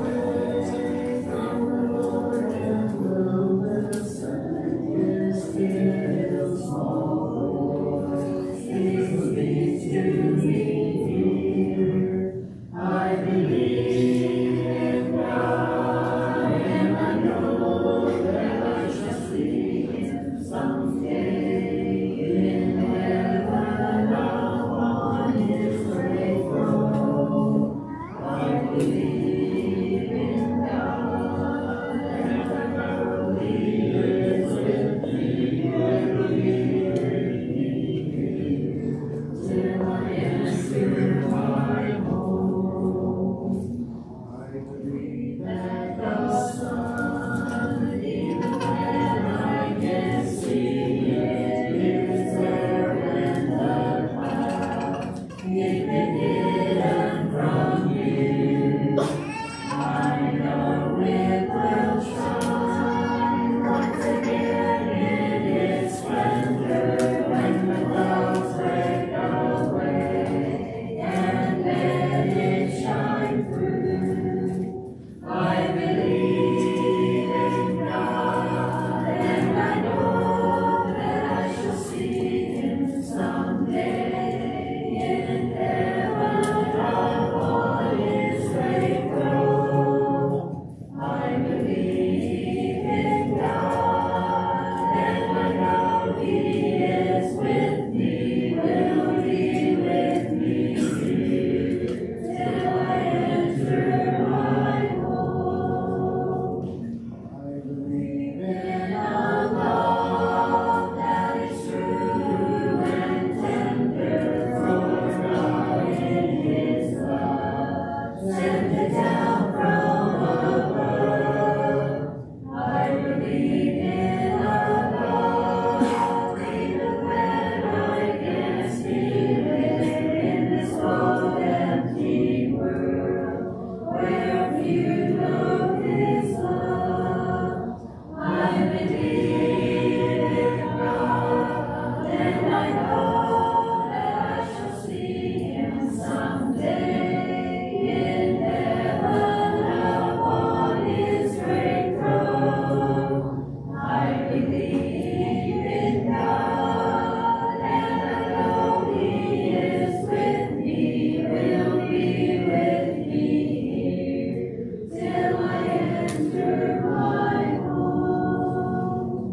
wait on the Lord and will listen, His still small voice, He speaks to me here. I believe in God, and I know that I shall see Him someday in heaven upon His great throne. I believe in God, and I know He is with me, will be with me till I enter my home. I believe that the sun, even when I can't see it, is there when the clouds keep it hidden from view. I know it will shine once again in its splendor when the clouds break away and let it shine through. I believe in God, and I know that I shall see Him someday in heaven upon His great throne. I believe in God, and I know He is with me, will be with me till I enter my home. I believe in a love that is true and tender, for God in His love sent it down from above. I believe in a God, even when I can't see it in this cold, empty world, where few know His love. I believe in God, and I know that I shall see Him someday in heaven upon His great throne. I believe in God, and I know He is with me, will be with me here till I enter my home.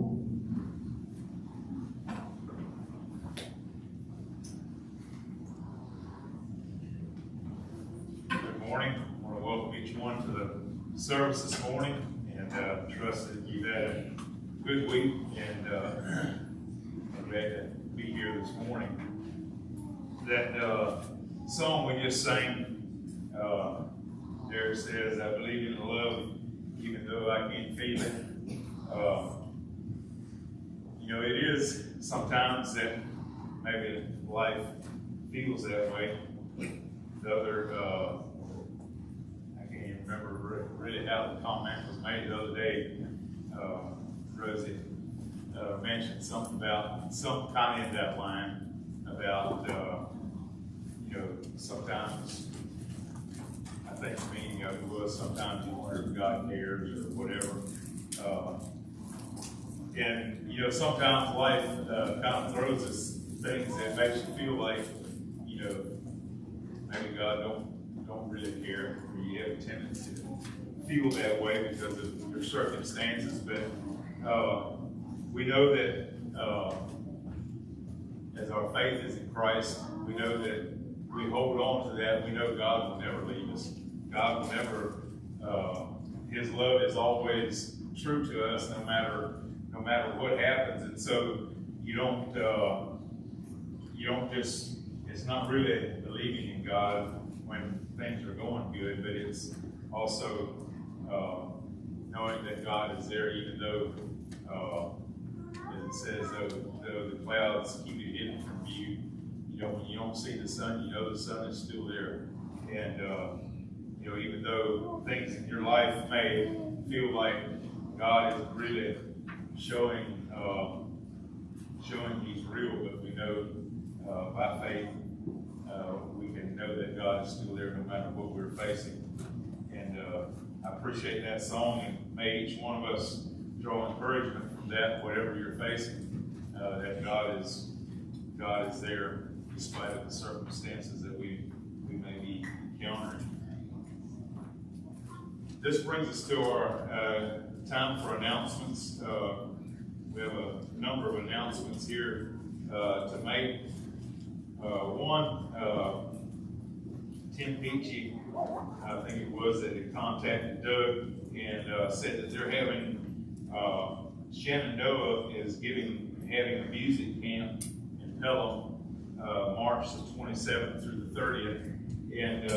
Good morning. I want to welcome each one to the service this morning, and trust that you've had a good week, and I'm glad to be here this morning. That song we just sang, there it says, I believe in love, even though I can't feel it. You know, it is sometimes that maybe life feels that way. The other, I can't even remember really how the comment was made the other day. Rosie mentioned something about, some kind of that line about, sometimes, I think the meaning of it was sometimes you wonder if God cares or whatever. And sometimes life kind of throws us things that makes you feel like, maybe God don't really care, or you have a tendency to feel that way because of your circumstances. But we know that as our faith is in Christ, we know that we hold on to that. We know God will never leave us. God will never. His love is always true to us, no matter what happens. And so you don't just. It's not really believing in God when things are going good, but it's also knowing that God is there, even though, as it says, though the clouds keep it hidden from you. When you don't see the sun, the sun is still there. And even though things in your life may feel like God is really showing He's real, but we know by faith we can know that God is still there no matter what we're facing. And I appreciate that song, and may each one of us draw encouragement from that, whatever you're facing, that God is there despite of the circumstances that we may be encountering. This brings us to our time for announcements. We have a number of announcements here to make. One, Tim Peachy, I think it was, that had contacted Doug and said that they're having, Shenandoah is having a music camp in Pelham, March the 27th through the 30th. And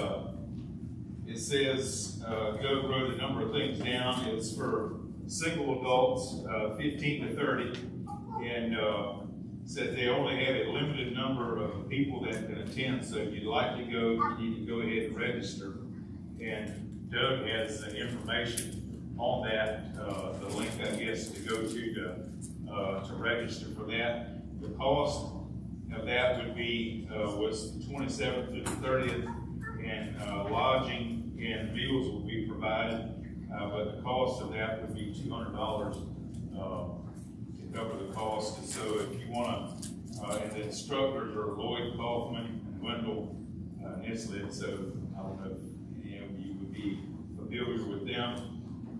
it says, Doug wrote a number of things down. It's for single adults, 15 to 30, and said they only have a limited number of people that can attend, so if you'd like to go, you need to go ahead and register. And Doug has the information on that, the link, I guess, to go to register for that. The cost of that would be, was the 27th through the 30th, and lodging and meals will be provided, but the cost of that would be $200 to cover the cost. And so if you want to, and the instructors are Lloyd Kaufman and Wendell Nislett, so I don't know if any of you would be familiar with them,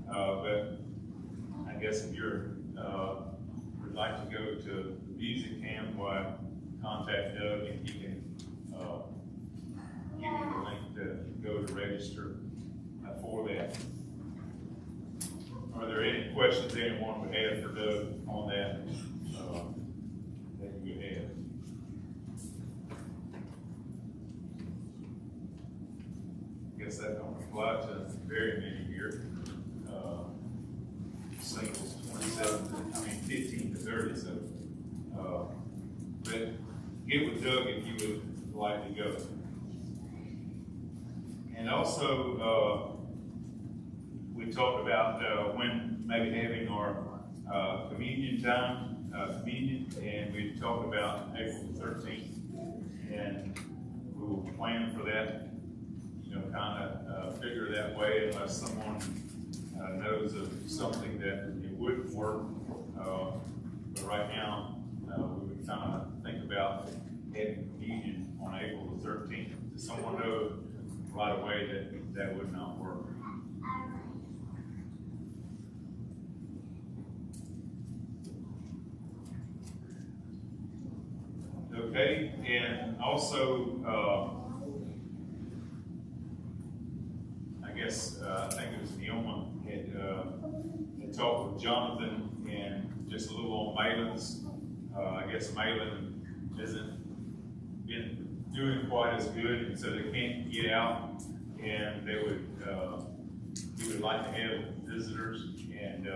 but I guess if you're would like to go to the music camp, why contact Doug and he can give you the link to go to register for that. Are there any questions anyone would have for Doug on that that you would have? I guess that don't apply to very many here. Singles 15 to 30, so but get with Doug if you would like to go. And also, we talked about when maybe having our communion time, and we talked about April 13th, and we will plan for that, kind of figure that way unless someone knows of something that it wouldn't work. But right now, we would kind of think about having communion on April the 13th. Does someone know right away that would not work? Okay, and also, I guess I think it was Neoma had talked with Jonathan and just a little on Malin's. I guess Malin hasn't been doing quite as good, and so they can't get out, and they would he would like to have visitors, and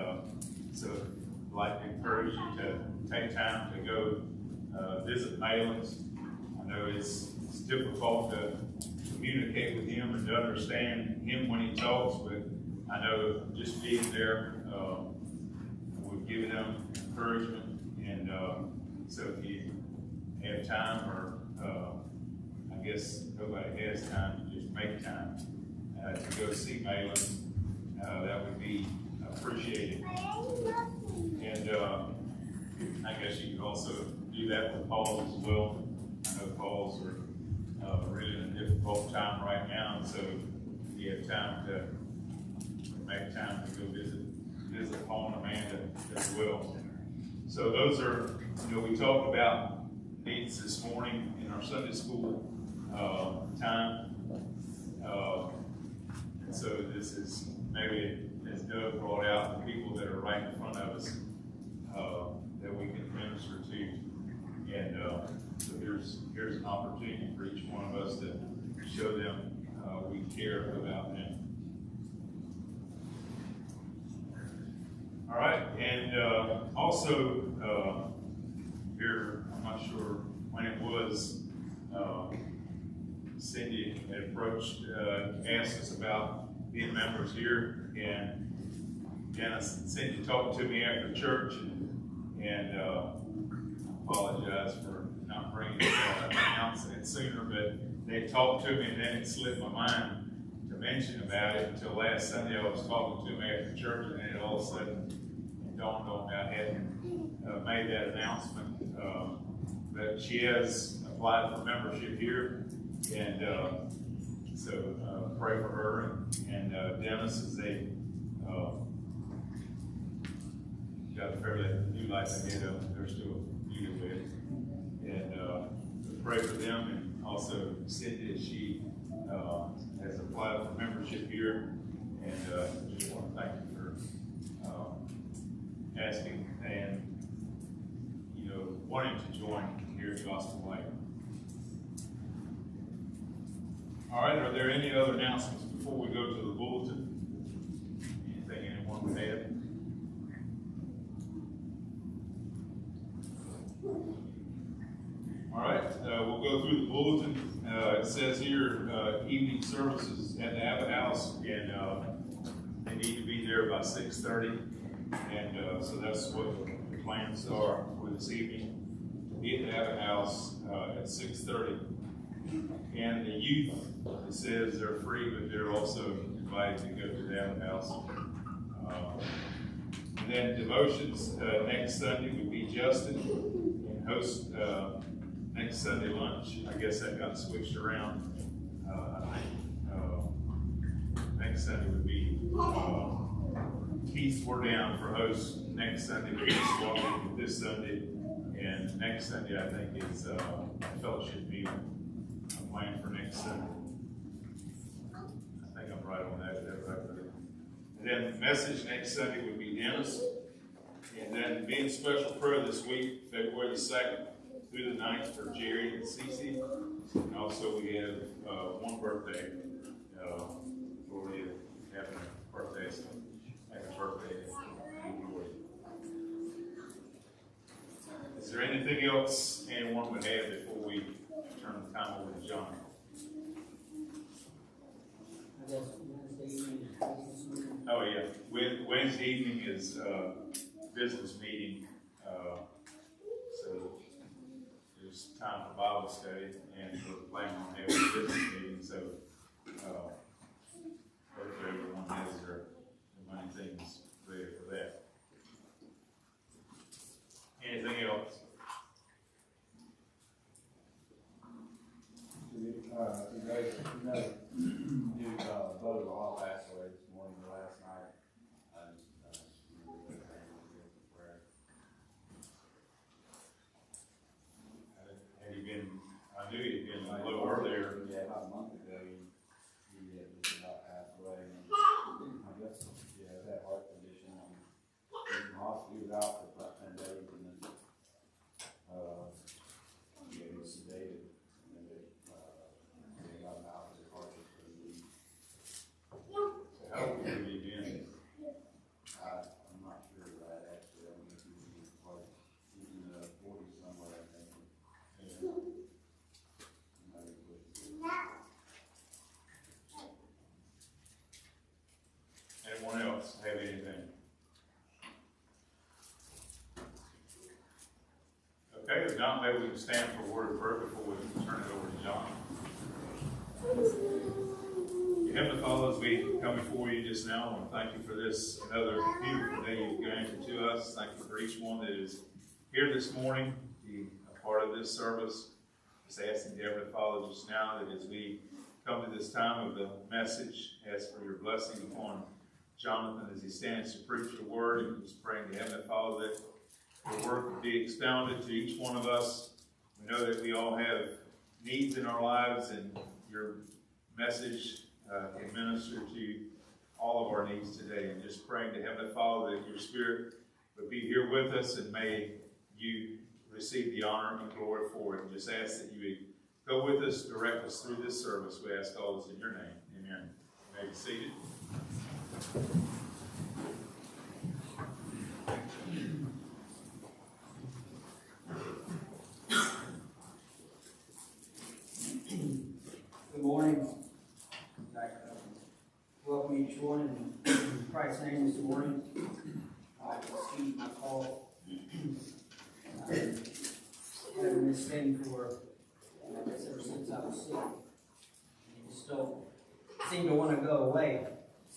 so I'd like to encourage you to take time to go visit mailings. I know it's difficult to communicate with him and to understand him when he talks, but I know just being there, would give him encouragement. And so if you have time, or I guess nobody has time, to just make time to go see Malin, that would be appreciated. And I guess you could also do that with Paul as well. I know Paul's are really in a difficult time right now, and so if you have time to make time to go visit Paul and Amanda as well. So those are, we talked about needs this morning in our Sunday school time. And so this is maybe, as Doug brought out, the people that are right in front of us that we can minister to. And so here's an opportunity for each one of us to show them we care about them. All right, and also here, I'm not sure when it was, Cindy had approached, asked us about being members here, and Dennis and Cindy talked to me after church, and apologize for not bringing announcing it sooner, but they talked to me, and then it slipped my mind to mention about it until last Sunday. I was talking to me after church, and then it all of a sudden it dawned on me I hadn't made that announcement. But she has applied for membership here, and so pray for her and Dennis as they got a fairly new life ahead of them. They're still new to it, and pray for them, and also Cindy as she has applied for membership here, and just want to thank you for asking and wanting to join here at Gospel Light. All right, are there any other announcements before we go to the bulletin? Anything anyone would add? All right, we'll go through the bulletin. It says here, evening services at the Abbott House, and they need to be there by 6:30. And so that's what the plans are for this evening. To be at the Abbott House at 6:30. And the youth, it says they're free, but they're also invited to go to the Abbott House. And then devotions next Sunday would be Justin, and host next Sunday lunch. I guess that got switched around. I think next Sunday would be Keith. We're down for host next Sunday. We're swapping this Sunday, and next Sunday I think is fellowship meeting. I'm planning for next Sunday. I think I'm right on that. Is that right? And then the message next Sunday would be Dennis, and then being special prayer this week, February the 2nd through the 9th for Jerry and Cece. And also we have one birthday. Gloria having a birthday. So happy birthday. Is there anything else anyone would add before we turn the time over to John? I guess Wednesday evening is business meeting. Oh yeah, Wednesday evening is business meeting. So there's time for Bible study, and we're planning on having a business meeting. So hopefully everyone has their money things ready for that. Anything else? Dude, Bo Law passed away this morning or last night. Had he been, I knew he'd been a little earlier. Yeah, about a month ago, he just about passed away. And I guess, yeah, that heart condition. He was out for about 10 days, and then, he was sedated. How old would he been? I'm not sure of that actually. I mean, he was in the 40s somewhere, I think. have anything? Okay, if not, maybe we can stand for a word of prayer before we turn it over to John. Heavenly Father, as we come before you just now, I want to thank you for this, another beautiful day you've granted to us. Thank you for each one that is here this morning, be a part of this service. Just asking the Heavenly Father just now that as we come to this time of the message, ask for your blessing upon Jonathan as he stands to preach your word, and just praying to Heavenly Father that your word will be expounded to each one of us. We know that we all have needs in our lives, and your message can minister to all of our needs today. And just praying to Heavenly Father that your Spirit would be here with us, and may you receive the honor and glory for it. And just ask that you would go with us, direct us through this service. We ask all this in your name. Amen. You may be seated. Good morning. Welcome each one in Christ's name this morning. Excuse my cough. I've had this thing for, I guess, ever since I was sick. I just don't seem to want to go away.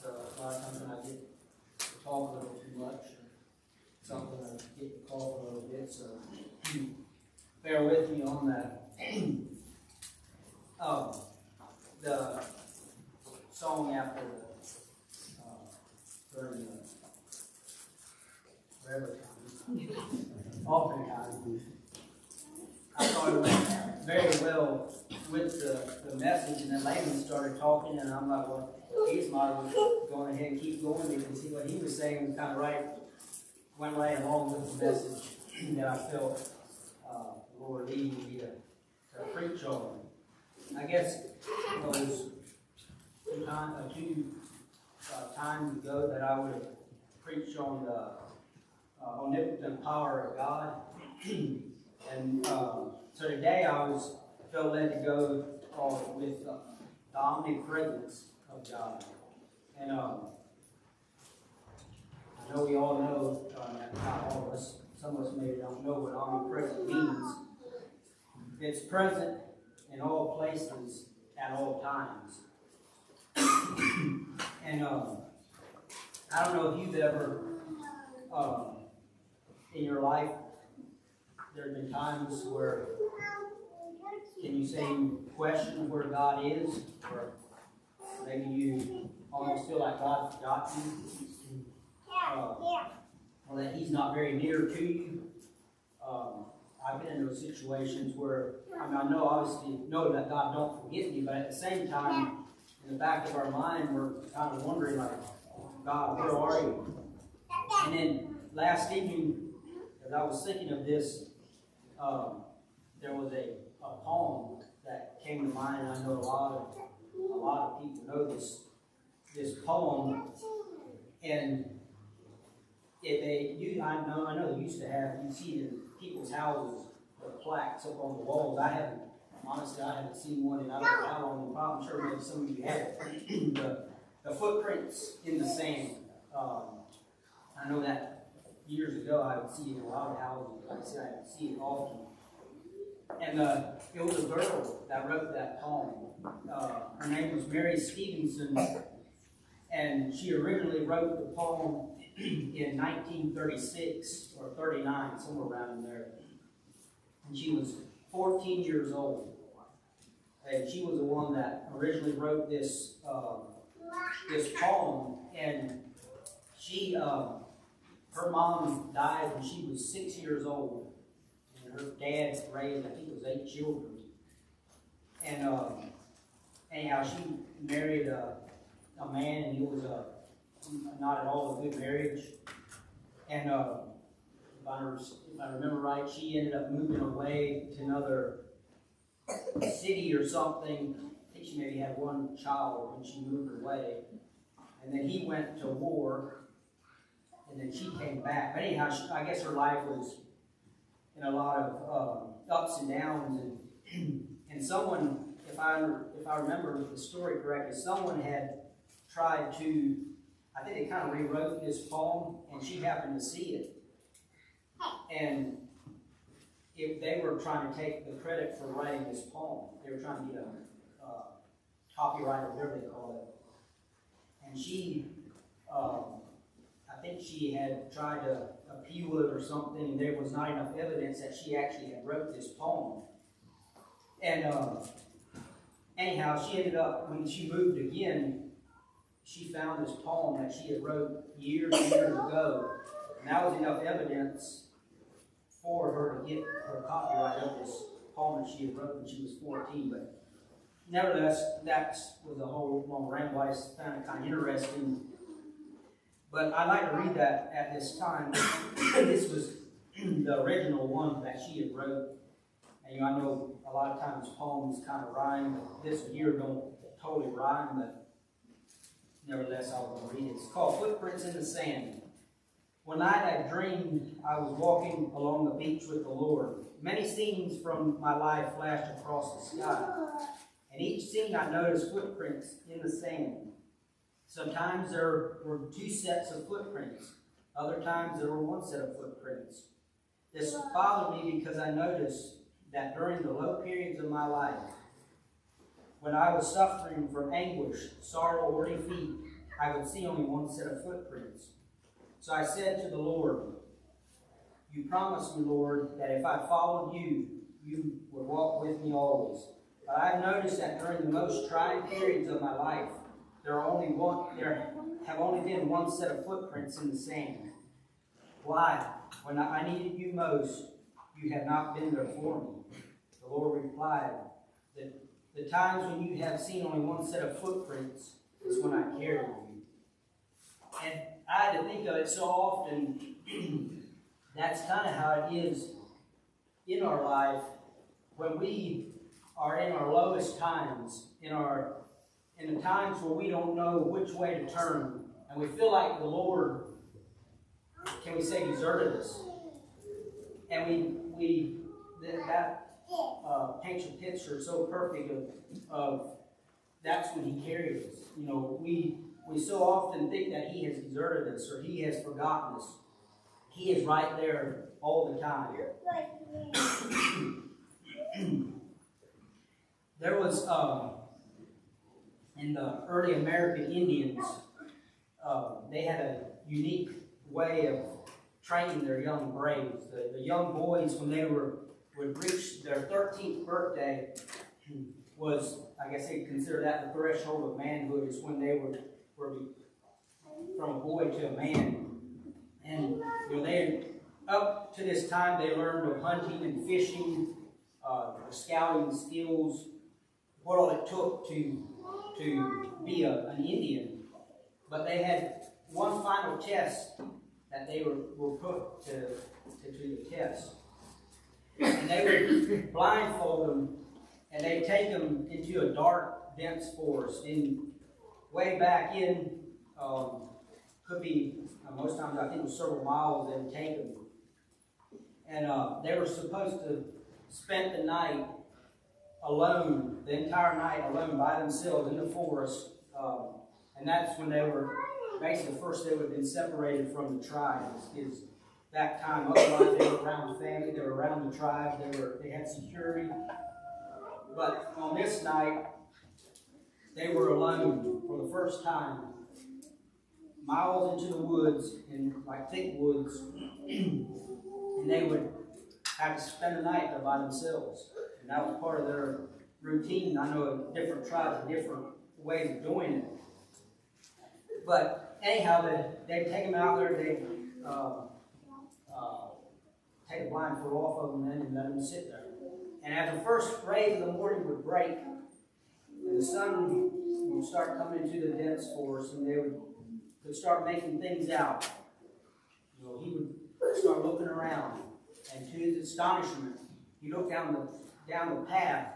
So a lot of times when I get to talk a little too much or something, I get to cough a little bit. So bear with me on that. The song after during the forever time, oftentimes, I thought it went very well with the message, and then Laban started talking, and I'm like, well, he's might as well go ahead and keep going, because what he was saying was kind of went right along with the message that I felt the Lord leading me to preach on. I guess it was two times ago that I would have preached on the omnipotent power of God. And so today I felt led to go with the omnipresence of God. And I know we all know, not all of us, some of us maybe don't know what omnipresent means. It's present in all places at all times. And I don't know if you've ever, in your life, there have been times where, can you say you question where God is, or maybe you almost feel like God forgot you, or that He's not very near to you. I've been in those situations where, I know obviously know that God don't forget me, but at the same time, in the back of our mind, we're kind of wondering, like, God, where are you? And then last evening, as I was thinking of this, there was a poem that came to mind, and I know a lot of people know this poem. And I know they used to have, you see it in people's houses, the plaques up on the walls. Honestly, I haven't seen one in I don't know how long. I'm sure maybe some of you have. The footprints in the sand. I know that years ago I would see it in a lot of houses. Like I said, I would see it often. And it was a girl that wrote that poem. Her name was Mary Stevenson, and she originally wrote the poem in 1936 or 39, somewhere around in there. And she was 14 years old. And she was the one that originally wrote this poem. And she, her mom died when she was 6 years old. And her dad raised, I think it was 8 children. And anyhow, she married a man, and he was not at all a good marriage. And if I remember right, she ended up moving away to another city or something. I think she maybe had one child when she moved away. And then he went to war, and then she came back. But anyhow, I guess her life was in a lot of ups and downs. And someone, if I remember the story correctly, someone had tried to, I think they kind of rewrote this poem, and she happened to see it. And if they were trying to take the credit for writing this poem, they were trying to get a copyright or whatever they call it. And she, I think she had tried to appeal it or something, and there was not enough evidence that she actually had wrote this poem. And anyhow, she ended up, when she moved again, she found this poem that she had wrote years and years ago, and that was enough evidence for her to get her copyright of this poem that she had wrote when she was 14. But nevertheless, that was a whole long ramble. I just found it kind of interesting. But I'd like to read that at this time. This was the original one that she had wrote. And I know a lot of times poems kind of rhyme, but this one here don't totally rhyme, but nevertheless I will read it. It's called Footprints in the Sand. One night I dreamed I was walking along the beach with the Lord. Many scenes from my life flashed across the sky. And each scene I noticed footprints in the sand. Sometimes there were 2 sets of footprints. Other times there were 1 set of footprints. This bothered me because I noticed that during the low periods of my life, when I was suffering from anguish, sorrow, or defeat, I would see only 1 set of footprints. So I said to the Lord, you promised me, Lord, that if I followed you, you would walk with me always. But I've noticed that during the most trying periods of my life, there have only been 1 set of footprints in the sand. Why? When I needed you most, you have not been there for me. The Lord replied, that the times when you have seen only 1 set of footprints is when I carried you. And I had to think of it so often. That's kind of how it is in our life when we are in our lowest times, in the times where we don't know which way to turn, and we feel like the Lord, can we say, deserted us. And that paints a picture so perfect of that's when He carried us. You know, we so often think that He has deserted us or He has forgotten us. He is right there all the time. There was, in the early American Indians, they had a unique way of training their young braves. The young boys, when they would reach their 13th birthday, was, I guess they'd consider that the threshold of manhood, is when they were from a boy to a man. And they, up to this time, they learned of hunting and fishing, scouting skills, what all it took to be an Indian. But they had one final test that they were put to the test. And they would blindfold them, and they'd take them into a dark, dense forest. And way back in, could be, most times I think it was several miles they would take them. And they were supposed to spend the night alone, the entire night alone by themselves in the forest. And that's when they were, basically first they would have been separated from the tribes. Is that time, otherwise they were around the family, they were around the tribe, they had security. But on this night, they were alone for the first time, miles into the woods, in like thick woods, and they would have to spend the night there by themselves. And that was part of their routine. I know different tribes have different ways of doing it. But anyhow, they'd take them out there, they'd take a blindfold off of them and let them sit there. And as the first rays of the morning would break, and the sun would start coming into the dense forest, and they could start making things out. He would start looking around, and to his astonishment, he looked down the path,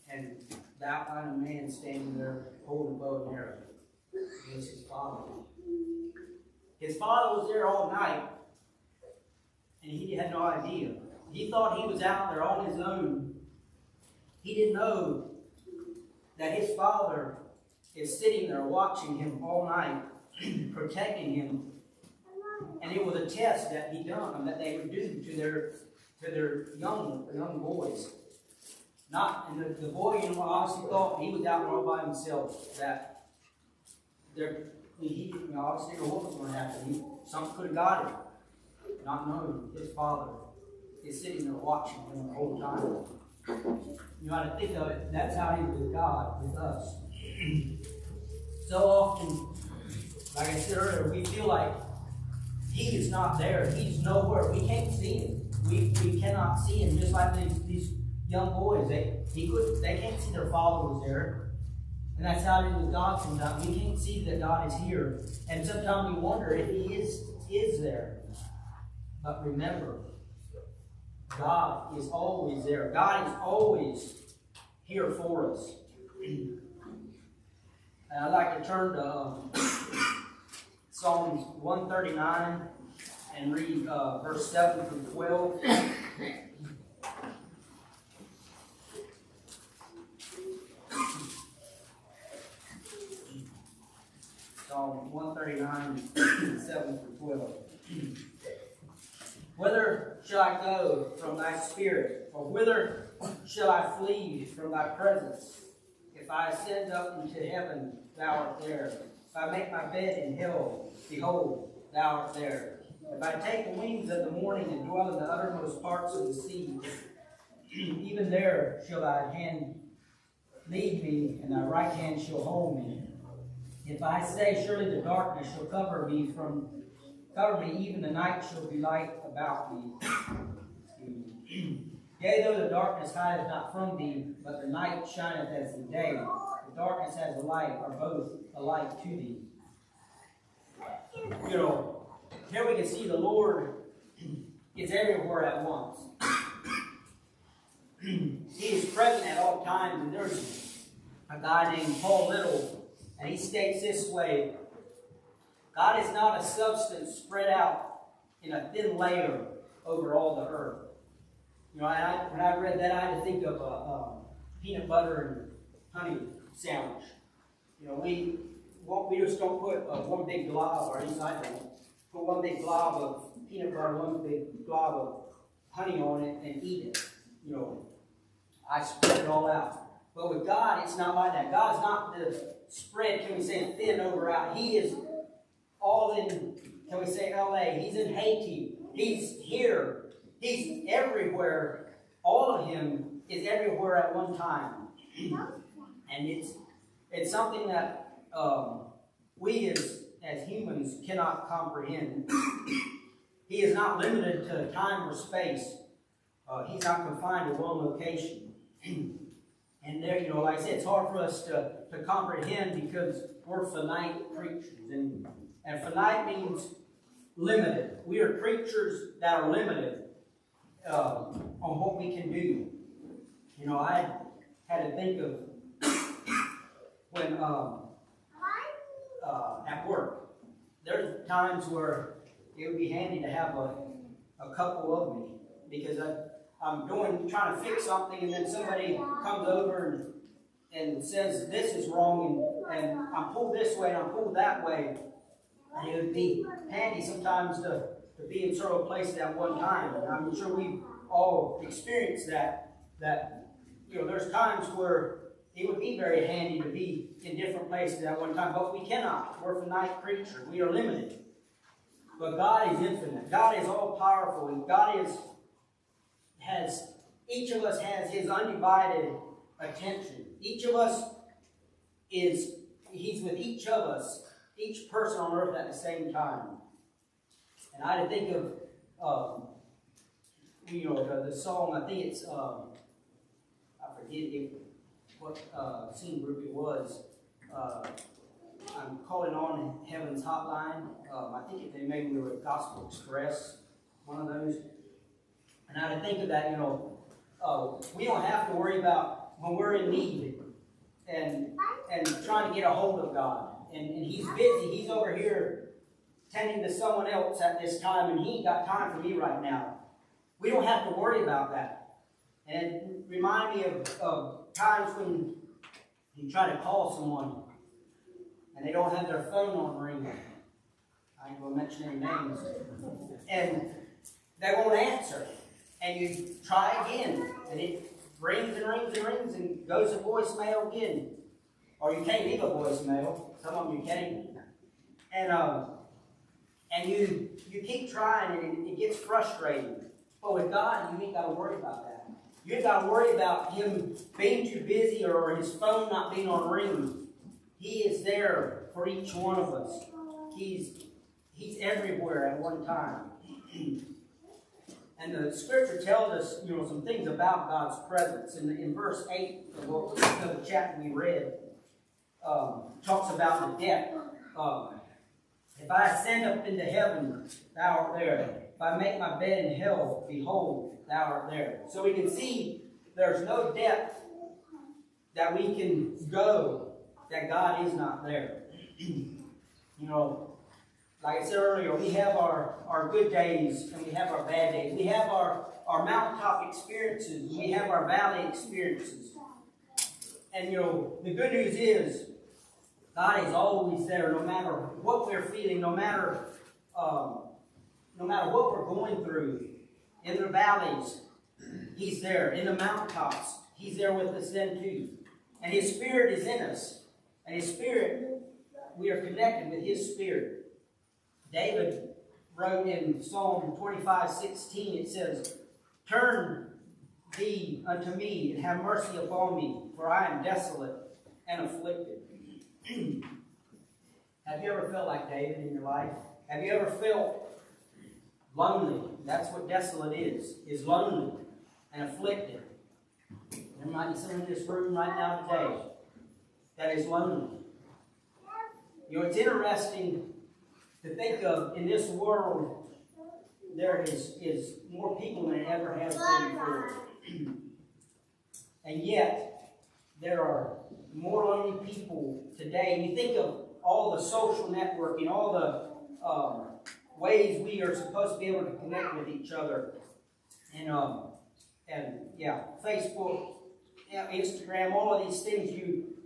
and the outline of a man standing there holding a bow and arrow. It was his father. His father was there all night, and he had no idea. He thought he was out there on his own. He didn't know that his father is sitting there watching him all night, protecting him. And it was a test that he done, that they would do to their young boys. And the boy, obviously thought he was out there all by himself, that he obviously didn't know what was going to happen. Something could have got him, not knowing his father is sitting there watching him the whole time. You know how to think of it. That's how he is with God, with us. So often, like I said earlier, we feel like he is not there. He's nowhere. We can't see him. We cannot see him. Just like these young boys, they can't see their father was there. And that's how it is with God sometimes. We can't see that God is here. And sometimes we wonder if he is there. But remember, God is always there. God is always here for us. And I'd like to turn to Psalms 139 and read verse 7 through 12. Psalm 139, 7 through 12. Whither shall I go from thy spirit? Or whither shall I flee from thy presence? If I ascend up into heaven, thou art there. If I make my bed in hell, behold, thou art there. If I take the wings of the morning and dwell in the uttermost parts of the sea, even there shall thy hand lead me, and thy right hand shall hold me. If I say, surely the darkness shall cover me, even the night shall be light about me. Yea, though the darkness hideth not from thee, but the night shineth as the day, the darkness as the light are both alike to thee. You know, here we can see the Lord is everywhere at once. He is present at all times, and there's a guy named Paul Little, and he states this way: God is not a substance spread out in a thin layer over all the earth. You know, when I read that, I had to think of a peanut butter and honey sandwich. You know, we just don't put one big glob, or at least I don't, put one big glob of peanut butter, one big glob of honey on it and eat it. You know, I spread it all out. But with God, it's not like that. God's not the spread, can we say, thin over out. He is all in, can we say, LA. He's in Haiti. He's here. He's everywhere. All of him is everywhere at one time. And it's something that we as humans cannot comprehend. He is not limited to time or space. He's not confined to one location. And there, you know, like I said, it's hard for us to comprehend because we're finite creatures. And finite means limited. We are creatures that are limited on what we can do. You know, I had to think of when at work, there's times where it would be handy to have a couple of me, because I'm trying to fix something, and then somebody comes over and says this is wrong, and I'm pulled this way and I'm pulled that way. And it would be handy sometimes to be in several places at one time. And I'm sure we've all experienced that you know, there's times where it would be very handy to be in different places at one time, but we cannot. We're finite creatures. We are limited. But God is infinite. God is all powerful, and God each of us has His undivided attention. Each of us He's with each of us, each person on earth at the same time. And I had to think of, you know, the song, I think it's, I forget what singing group it was. I'm calling on Heaven's Hotline. I think they maybe we were Gospel Express, one of those. And I had to think of that, you know, we don't have to worry about when we're in need and trying to get a hold of God. And He's busy. He's over here tending to someone else at this time, and He ain't got time for me right now. We don't have to worry about that. And it reminded me of times when you try to call someone, and they don't have their phone on ring. I ain't gonna mention any names. And they won't answer. And you try again, and it rings and rings and rings and goes to voicemail again. Or you can't leave a voicemail. Some of them you can't. And you keep trying, and it gets frustrating. But with God, you ain't got to worry about that. You ain't got to worry about Him being too busy or His phone not being on ring. He is there for each one of us. He's everywhere at one time. And the Scripture tells us, some things about God's presence. In verse 8 of the chapter we read, talks about the depth. If I ascend up into heaven, thou art there. If I make my bed in hell, behold, thou art there. So we can see there's no depth that we can go that God is not there. Like I said earlier, we have our good days and we have our bad days. We have our mountaintop experiences. We have our valley experiences. And the good news is God is always there, no matter what we're feeling, no matter what we're going through. In the valleys, He's there. In the mountaintops, He's there with us then too. And His Spirit is in us. And His Spirit, we are connected with His Spirit. David wrote in Psalm 25:16, it says, "Turn thee unto me, and have mercy upon me, for I am desolate and afflicted." Have you ever felt like David in your life? Have you ever felt lonely? That's what desolate is lonely and afflicted. There might be someone in this room right now today that is lonely. It's interesting to think of in this world, there is more people than it ever has been before. And yet, there are more lonely people today. And you think of all the social networking, all the ways we are supposed to be able to connect with each other. And Facebook, Instagram, all of these things,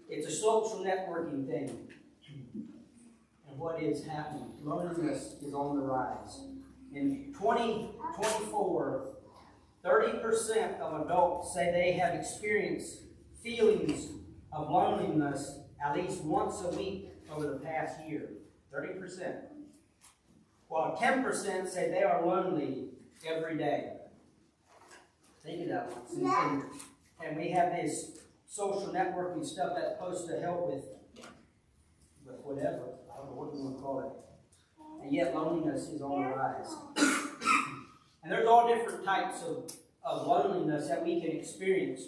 it's a social networking thing. And what is happening? Loneliness is on the rise. In 2024, 30% of adults say they have experienced feelings of loneliness at least once a week over the past year. 30%. While 10% say they are lonely every day. Think of that one. And we have this social networking stuff that's supposed to help with whatever. I don't know what you want to call it. And yet loneliness is on the rise. And there's all different types of loneliness that we can experience.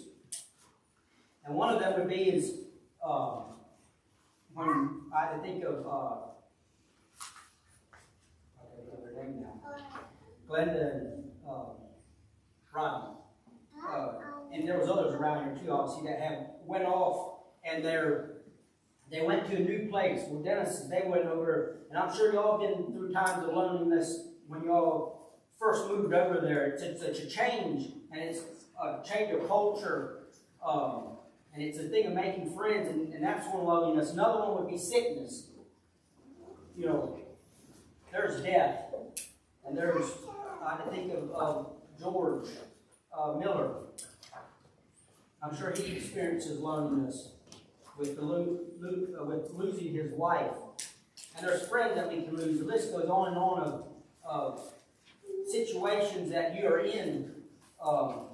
And one of them would be when I had to think of I can't remember their name now. Glenda and Rodney. And there was others around here too, obviously, that went off and they went to a new place. Well, Dennis, they went over, and I'm sure y'all been through times of loneliness when y'all first moved over there. It's a change, and it's a change of culture, and it's a thing of making friends, and that's one loneliness. Another one would be sickness. There's death, and I think of George Miller. I'm sure he experiences loneliness with losing his wife. And there's friends that we can lose. The list goes on and on of situations that you are in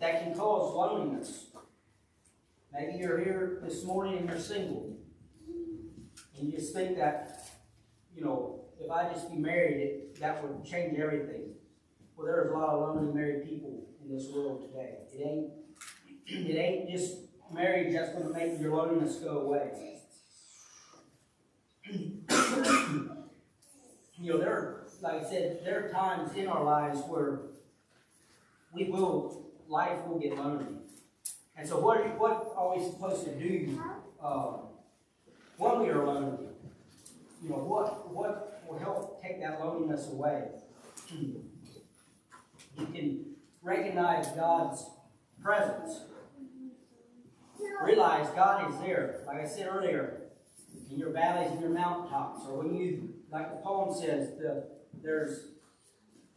that can cause loneliness. Maybe you're here this morning and you're single. And you just think that, if I just be married, that would change everything. Well, there's a lot of lonely married people in this world today. It ain't just marriage that's going to make your loneliness go away. Like I said, there are times in our lives where life will get lonely. And so what are we supposed to do when we are lonely? What will help take that loneliness away? You can recognize God's presence. Realize God is there. Like I said earlier, in your valleys and your mountaintops, or when you, like the poem says, there's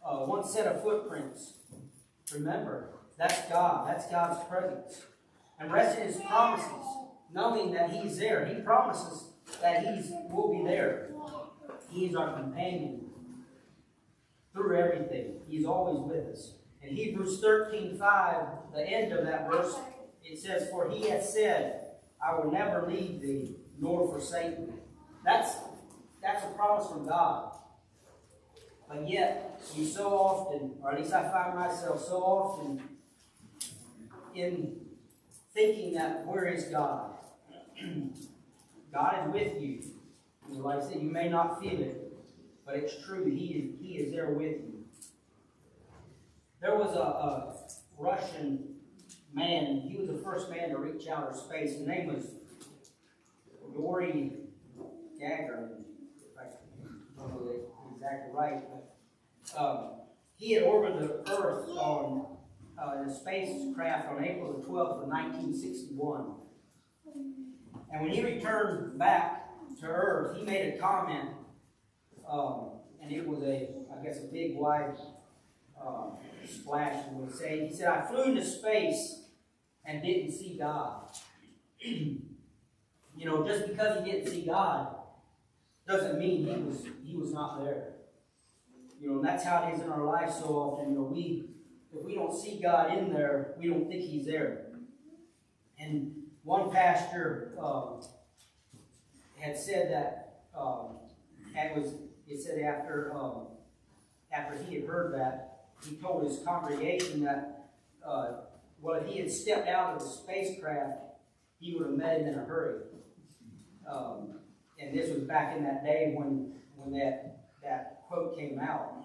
one set of footprints. Remember, that's God. That's God's presence. And rest in His promises, knowing that He's there. He promises that He will be there. He is our companion through everything. He's always with us. In Hebrews 13:5, the end of that verse, it says, "For He has said, I will never leave thee, nor forsake thee." That's a promise from God. But yet, you so often, or at least I find myself so often in thinking that, where is God? God is with you. Like I said, you may not feel it, but it's true. He is there with you. There was a Russian man. He was the first man to reach outer space. His name was Yuri Gagarin. I don't know exactly right, but he had orbited the Earth on in a spacecraft on April the 12th of 1961. And when he returned back to Earth, he made a comment, and it was a big, wide splash, he would say. He said, "I flew into space and didn't see God." You know, just because he didn't see God doesn't mean he was not there. You know, and that's how it is in our life so often. You know, if we don't see God in there, we don't think He's there. And one pastor had said that it said after he had heard that, he told his congregation that if he had stepped out of the spacecraft, he would have met him in a hurry. And this was back in that day when that quote came out.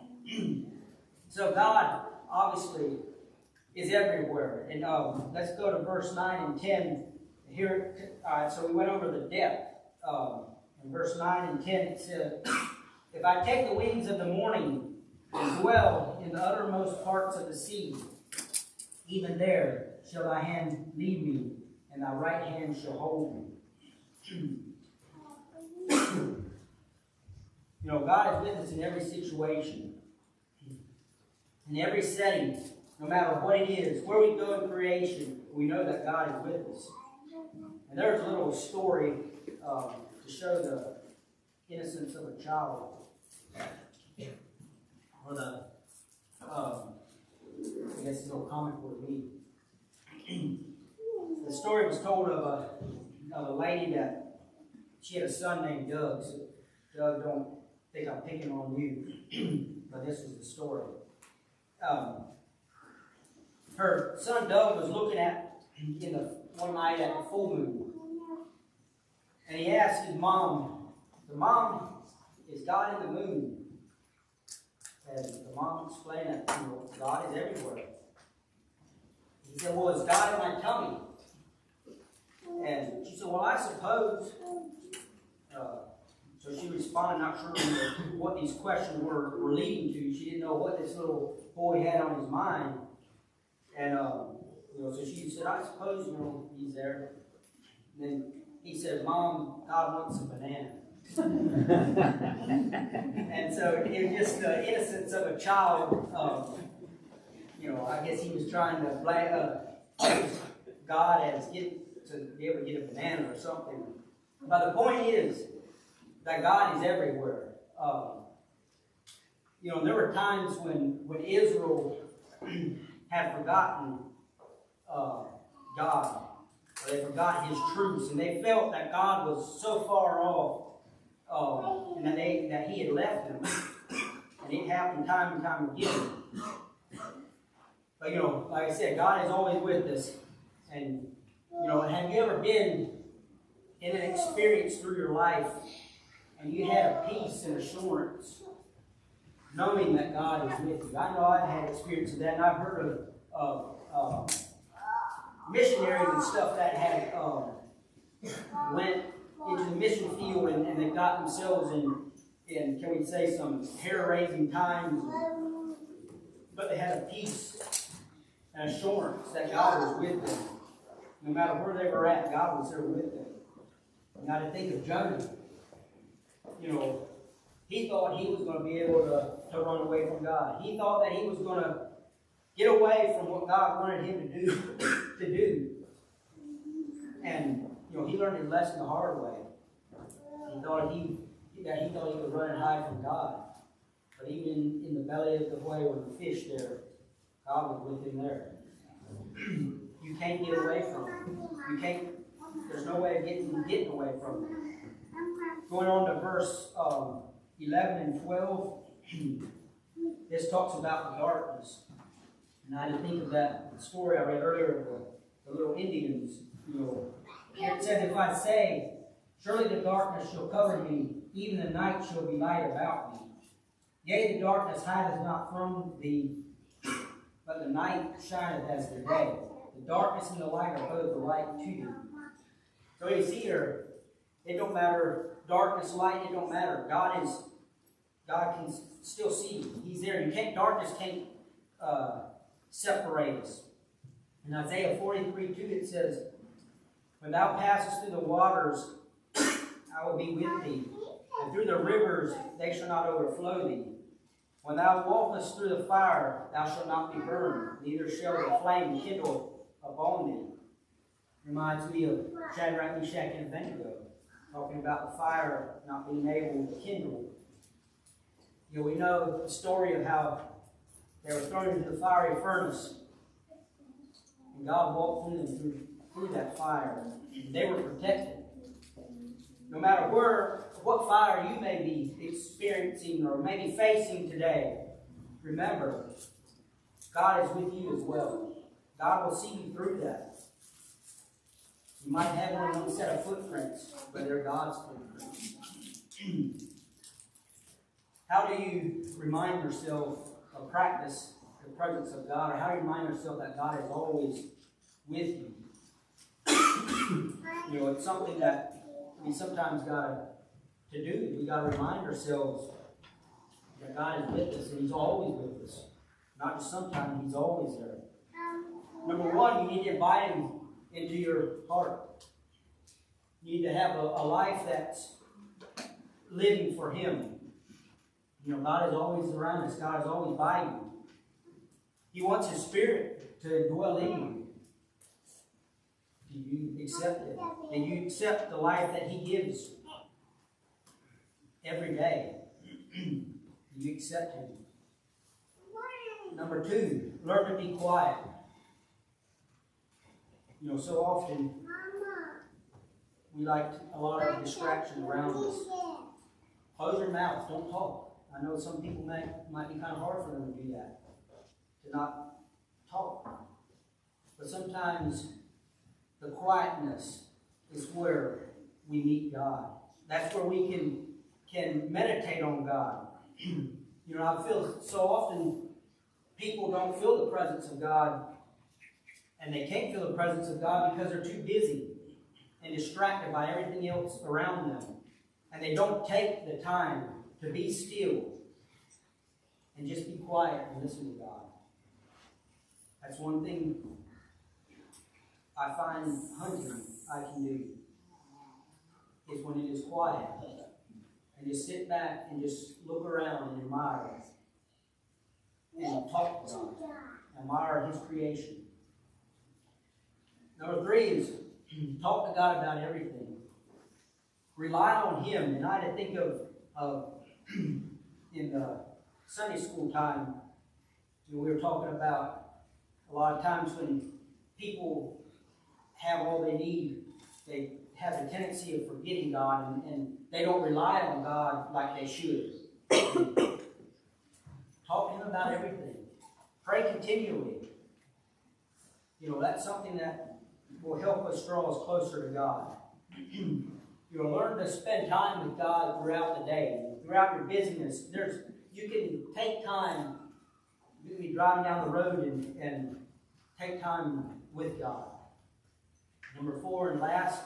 So God obviously is everywhere. And let's go to verse 9 and 10. Here, so we went over the depth. In verse 9 and 10 it said, "If I take the wings of the morning and dwell in the uttermost parts of the sea, even there shall thy hand lead me, and thy right hand shall hold me." You know, God is with us in every situation, in every setting, no matter what it is. Where we go in creation, we know that God is with us. And there's a little story to show the innocence of a child. Or I guess it's a little comical to me. The story was told of a lady that she had a son named Doug. So, Doug, don't think I'm picking on you, but this is the story. Her son Doug was looking one night at the full moon, and he asked his mom, "Mom, is God in the moon?" And the mom explained that, God is everywhere. He said, "Well, is God in my tummy?" And she said, "Well, I suppose." So she responded, not sure what these questions were leading to. She didn't know what this little boy had on his mind. And, so she said, "I suppose, He's there." And then he said, "Mom, God wants a banana." And so it was just the innocence of a child. I guess he was trying to blame God as to be able to get a banana or something. But the point is that God is everywhere. There were times when Israel had forgotten God. Or they forgot His truths, and they felt that God was so far off, and that He had left them. And it happened time and time again. But like I said, God is always with us. And have you ever been in an experience through your life and you had a peace and assurance, knowing that God is with you? I know I've had experience of that, and I've heard of missionaries and stuff that had went into the mission field and they got themselves in, can we say, some hair-raising times, but they had a peace and assurance that God was with them. No matter where they were at, God was there with them. You got to think of Jonah. You know, he thought he was going to be able to run away from God. He thought that he was going to get away from what God wanted him to do. And, you know, he learned his lesson the hard way. He thought he could run and hide from God. But even in the belly of the whale with the fish there, God was with him there. You can't get away from him. You can't, there's no way of getting away from him. Going on to verse 11 and 12, this talks about the darkness. And I had to think of that story I read earlier of the little Indians. You know, it says, if I say, surely the darkness shall cover me, even the night shall be light about me. Yea, the darkness hideth not from thee, but the night shineth as the day. The darkness and the light are both alike to thee. So you see here, it don't matter, darkness, light, it don't matter. God can still see. He's there. Darkness can't separate us. In Isaiah 43:2 it says, when thou passest through the waters, I will be with thee. And through the rivers, they shall not overflow thee. When thou walkest through the fire, thou shalt not be burned, neither shall the flame kindle upon thee. Reminds me of Shadrach, Meshach, and Abednego, talking about the fire not being able to kindle. You know, we know the story of how they were thrown into the fiery furnace, and God walked through them through that fire. They were protected. No matter what fire you may be experiencing or maybe facing today, remember, God is with you as well. God will see you through that. You might have only one set of footprints, but they're God's footprints. How do you remind yourself or practice the presence of God? Or how do you remind yourself that God is always with you? You know, it's something that we sometimes got to do. We got to remind ourselves that God is with us, and He's always with us. Not just sometimes, He's always there. Number one, you need to invite Him into your heart. You need to have a life that's living for Him. You know, God is always around us. God is always by you. He wants His Spirit to dwell in you. Do you accept it? Do you accept the life that He gives every day? Do you accept Him? Number two, learn to be quiet. You know, so often we like a lot of distraction around us. Close your mouth. Don't talk. I know some people might be kind of hard for them to do that, to not talk. But sometimes the quietness is where we meet God. That's where we can meditate on God. You know, I feel so often people don't feel the presence of God, and they can't feel the presence of God because they're too busy and distracted by everything else around them. And they don't take the time to be still and just be quiet and listen to God. That's one thing I find hunting I can do, is when it is quiet. And just sit back and just look around and admire and talk to God. Admire His creation. Number three is talk to God about everything. Rely on Him. And I had to think of in the Sunday school time, we were talking about a lot of times when people have all they need, they have a tendency of forgetting God, and they don't rely on God like they should. Talk to Him about everything. Pray continually. You know, that's something that will help us draw us closer to God. You'll learn to spend time with God throughout the day, throughout your busyness. You can take time. You can be driving down the road and take time with God. Number four and last,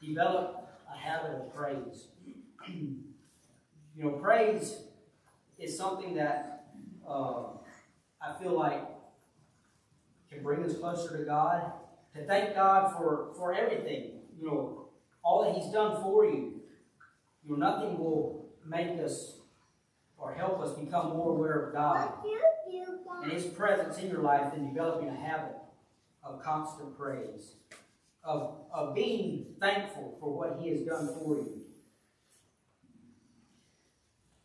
develop a habit of praise. You know, praise is something that I feel like can bring us closer to God. To thank God for everything. You know, all that He's done for you, nothing will make us or help us become more aware of God and His presence in your life than developing a habit of constant praise, of being thankful for what He has done for you.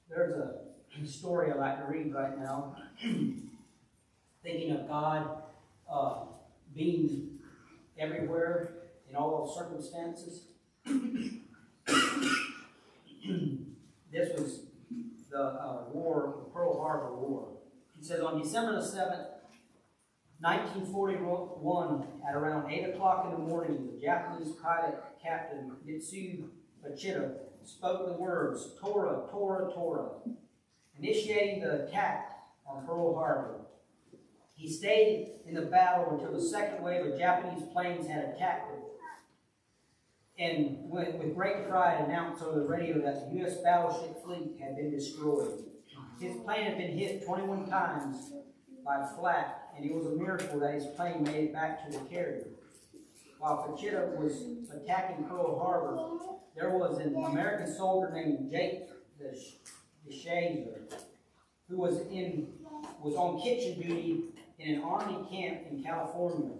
There's a story I like to read right now, thinking of God being everywhere in all circumstances. This was the war, the Pearl Harbor War. It says, on December the 7th, 1941, at around 8 o'clock in the morning, the Japanese pilot captain Mitsu Machida spoke the words, Tora, Tora, Tora, initiating the attack on Pearl Harbor. He stayed in the battle until the second wave of Japanese planes had attacked it, and with great pride announced over the radio that the U.S. battleship fleet had been destroyed. His plane had been hit 21 times by flak, and it was a miracle that his plane made it back to the carrier. While Machida was attacking Pearl Harbor, there was an American soldier named Jake the Shazer, who was on kitchen duty in an army camp in California.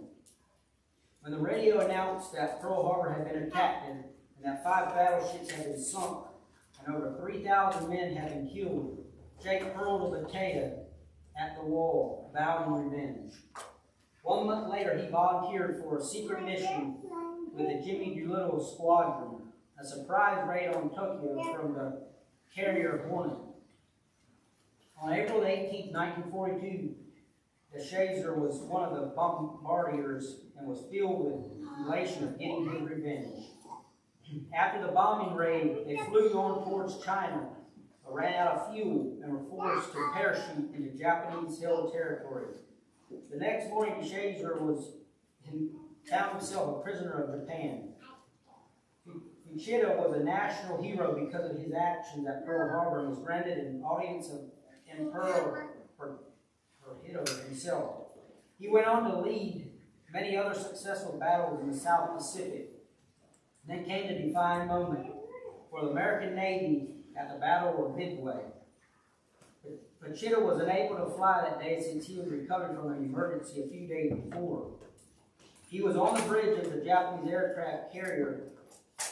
When the radio announced that Pearl Harbor had been attacked and that 5 battleships had been sunk and over 3,000 men had been killed, Jake hurled a potato at the wall, vowing revenge. 1 month later, he volunteered for a secret mission with the Jimmy Doolittle Squadron, a surprise raid on Tokyo from the carrier Hornet. On April 18, 1942, the Shazer was one of the bombardiers and was filled with elation of getting his revenge. After the bombing raid, they flew on towards China, but ran out of fuel and were forced to parachute into Japanese-held territory. The next morning, the Shazer found himself a prisoner of Japan. Machida was a national hero because of his actions at Pearl Harbor and was granted an audience of Emperor Hideyoshi himself. He went on to lead many other successful battles in the South Pacific. And then came the defining moment for the American Navy at the Battle of Midway. Machida was unable to fly that day since he was recovering from an emergency a few days before. He was on the bridge of the Japanese aircraft carrier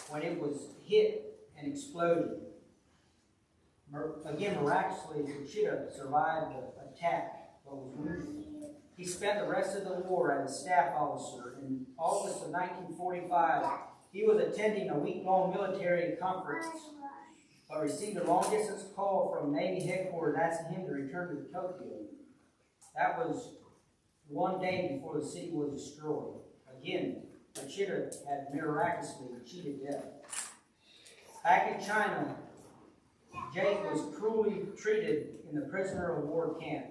when it was hit and exploded. Again, miraculously, Machida survived the attack, but was wounded. He spent the rest of the war as a staff officer. In August of 1945, he was attending a week-long military conference, but received a long-distance call from Navy headquarters asking him to return to Tokyo. That was 1 day before the city was destroyed. Again, Machida had miraculously cheated death. Back in China, Jake was cruelly treated in the prisoner of war camp.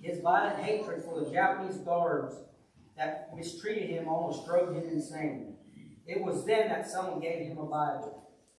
His violent hatred for the Japanese guards that mistreated him almost drove him insane. It was then that someone gave him a Bible.